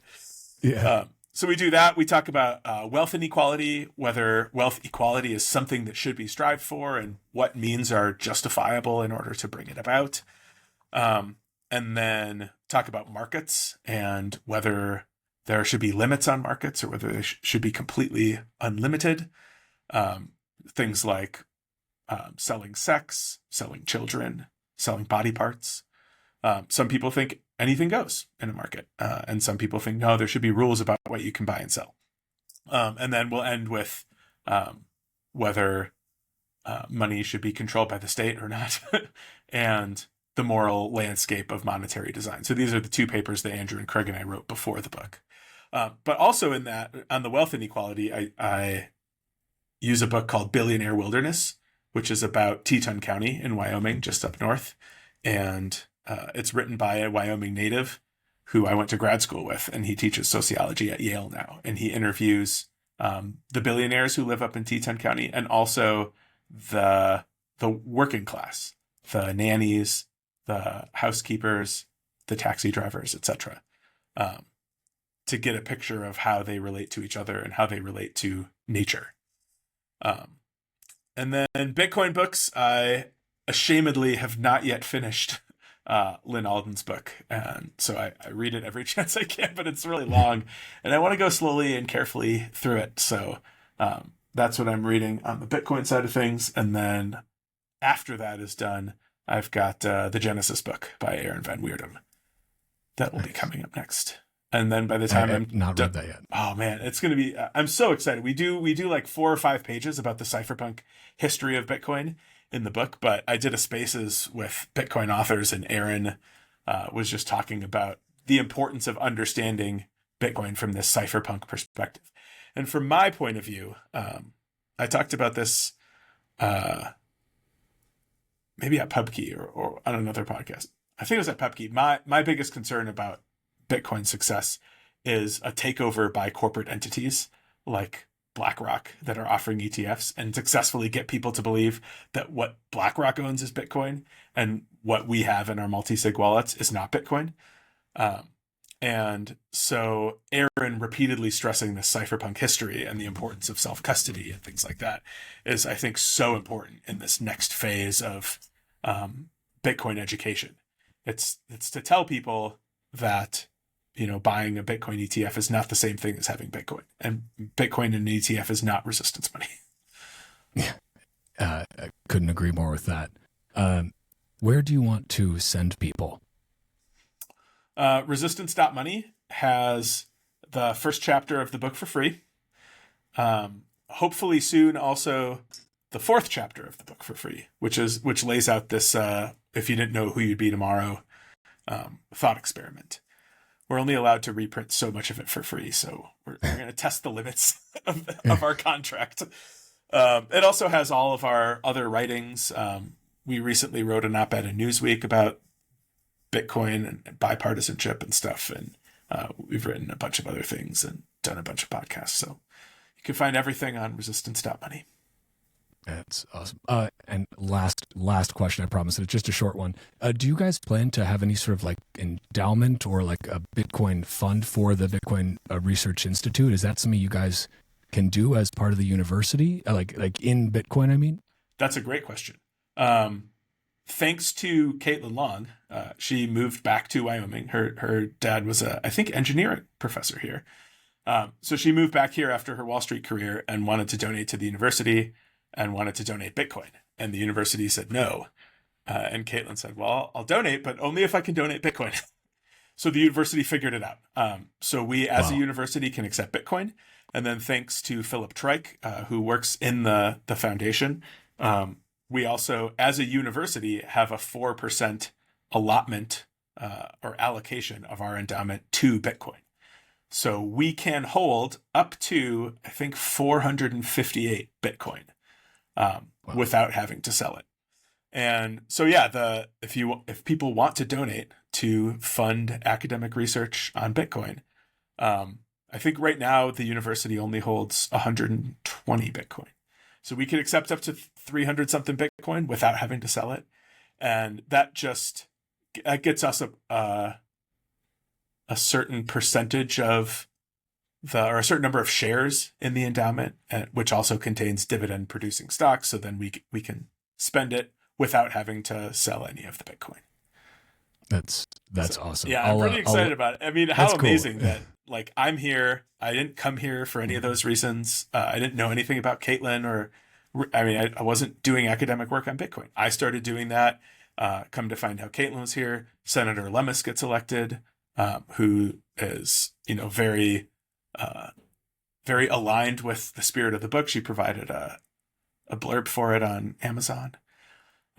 Yeah. So we do that. We talk about wealth inequality, whether wealth equality is something that should be strived for, and what means are justifiable in order to bring it about. And then talk about markets and whether there should be limits on markets or whether they should be completely unlimited. Things like selling sex, selling children, selling body parts. Some people think anything goes in a market, and some people think, no, there should be rules about what you can buy and sell. And then we'll end with whether money should be controlled by the state or not, and the moral landscape of monetary design. So these are the 2 papers that Andrew and Craig and I wrote before the book. But also in that, on the wealth inequality, I use a book called Billionaire Wilderness, which is about Teton County in Wyoming, just up north. And it's written by a Wyoming native who I went to grad school with, and he teaches sociology at Yale now. And he interviews the billionaires who live up in Teton County, and also the working class, the nannies, the housekeepers, the taxi drivers, etc., to get a picture of how they relate to each other and how they relate to nature. And then Bitcoin books, I ashamedly have not yet finished Lynn Alden's book. And so I read it every chance I can, but it's really long and I want to go slowly and carefully through it. So that's what I'm reading on the Bitcoin side of things. And then after that is done, I've got the Genesis book by Aaron Van Weerdem that will be coming up next. And then by the time I'm not read that yet. Oh man, it's going to be, I'm so excited. We do like 4 or 5 pages about the cypherpunk history of Bitcoin in the book, but I did a spaces with Bitcoin authors, and Aaron was just talking about the importance of understanding Bitcoin from this cypherpunk perspective. And from my point of view, I talked about this maybe at PubKey or on another podcast. I think it was at PubKey. My biggest concern about Bitcoin's success is a takeover by corporate entities like BlackRock that are offering ETFs and successfully get people to believe that what BlackRock owns is Bitcoin and what we have in our multi-sig wallets is not Bitcoin. And so Aaron repeatedly stressing this cypherpunk history and the importance of self-custody and things like that is, I think, so important in this next phase of Bitcoin education. It's to tell people that, buying a Bitcoin ETF is not the same thing as having Bitcoin, and Bitcoin in an ETF is not resistance money. Yeah, I couldn't agree more with that. Where do you want to send people? Resistance.money has the first chapter of the book for free. Hopefully soon also the fourth chapter of the book for free, which lays out this if you didn't know who you'd be tomorrow thought experiment. We're only allowed to reprint so much of it for free, so we're going to test the limits of our contract. It also has all of our other writings. We recently wrote an op-ed in Newsweek about Bitcoin and bipartisanship and stuff, and we've written a bunch of other things and done a bunch of podcasts. So you can find everything on resistance.money. That's awesome. And last question, I promise. It's just a short one. Do you guys plan to have any sort of like endowment or like a Bitcoin fund for the Bitcoin Research Institute? Is that something you guys can do as part of the university? Like in Bitcoin, I mean? That's a great question. Thanks to Caitlin Long, she moved back to Wyoming. Her dad was I think engineering professor here. So she moved back here after her Wall Street career and wanted to donate to the university and wanted to donate Bitcoin. And the university said no. And Caitlin said, well, I'll donate, but only if I can donate Bitcoin. So the university figured it out. So we as a university can accept Bitcoin. And then thanks to Philip Treich, who works in the foundation, we also, as a university, have a 4% allotment or allocation of our endowment to Bitcoin. So we can hold up to, I think, 458 Bitcoin without having to sell it. And so, yeah, if people want to donate to fund academic research on Bitcoin, I think right now the university only holds 120 Bitcoin. So we could accept up to 300 something Bitcoin without having to sell it. And that gets us a certain percentage of or a certain number of shares in the endowment, which also contains dividend producing stocks. So then we can spend it without having to sell any of the Bitcoin. That's awesome. Yeah, I'm pretty excited about it. I mean, how amazing that like I'm here. I didn't come here for any of those reasons. I didn't know anything about Caitlin I wasn't doing academic work on Bitcoin. I started doing that. Come to find out Caitlin was here. Senator Lemus gets elected, who is, very, very aligned with the spirit of the book. She provided a blurb for it on Amazon.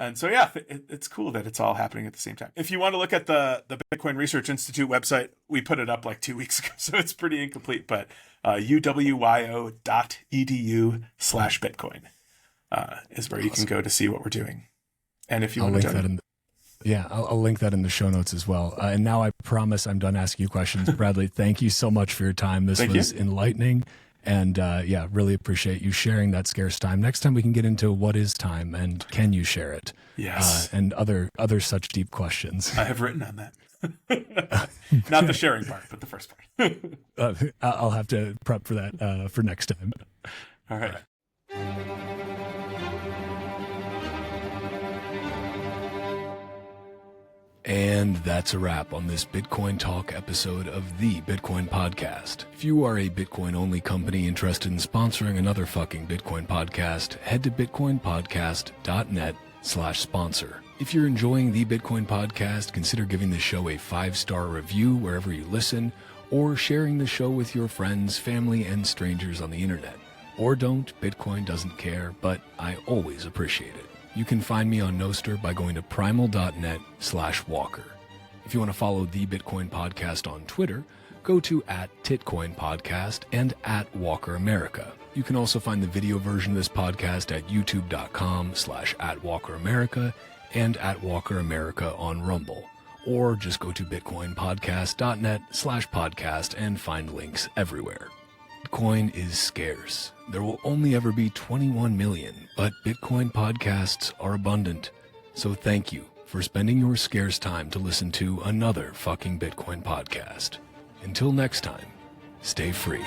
And so, yeah, it's cool that it's all happening at the same time. If you want to look at the Bitcoin Research Institute website, we put it up like 2 weeks ago, so it's pretty incomplete, but uwyo.edu/Bitcoin is where you can go to see what we're doing. And if you want to donate. I'll link that in the show notes as well. And now I promise I'm done asking you questions. Bradley, thank you so much for your time. This was enlightening. And really appreciate you sharing that scarce time. Next time we can get into what is time and can you share it? Yes. And other such deep questions. I have written on that. Not the sharing part, but the first part. I'll have to prep for that for next time. All right. And that's a wrap on this Bitcoin Talk episode of the Bitcoin Podcast. If you are a Bitcoin-only company interested in sponsoring another fucking Bitcoin podcast, head to bitcoinpodcast.net/sponsor. If you're enjoying the Bitcoin Podcast, consider giving the show a 5-star review wherever you listen, or sharing the show with your friends, family, and strangers on the internet. Or don't, Bitcoin doesn't care, but I always appreciate it. You can find me on Nostr by going to primal.net/Walker. If you want to follow the Bitcoin Podcast on Twitter, go to @TitcoinPodcast and @WalkerAmerica. You can also find the video version of this podcast at youtube.com/@WalkerAmerica and @WalkerAmerica on Rumble. Or just go to bitcoinpodcast.net/podcast and find links everywhere. Bitcoin is scarce. There will only ever be 21 million, but Bitcoin podcasts are abundant. So thank you for spending your scarce time to listen to another fucking Bitcoin podcast. Until next time, stay free.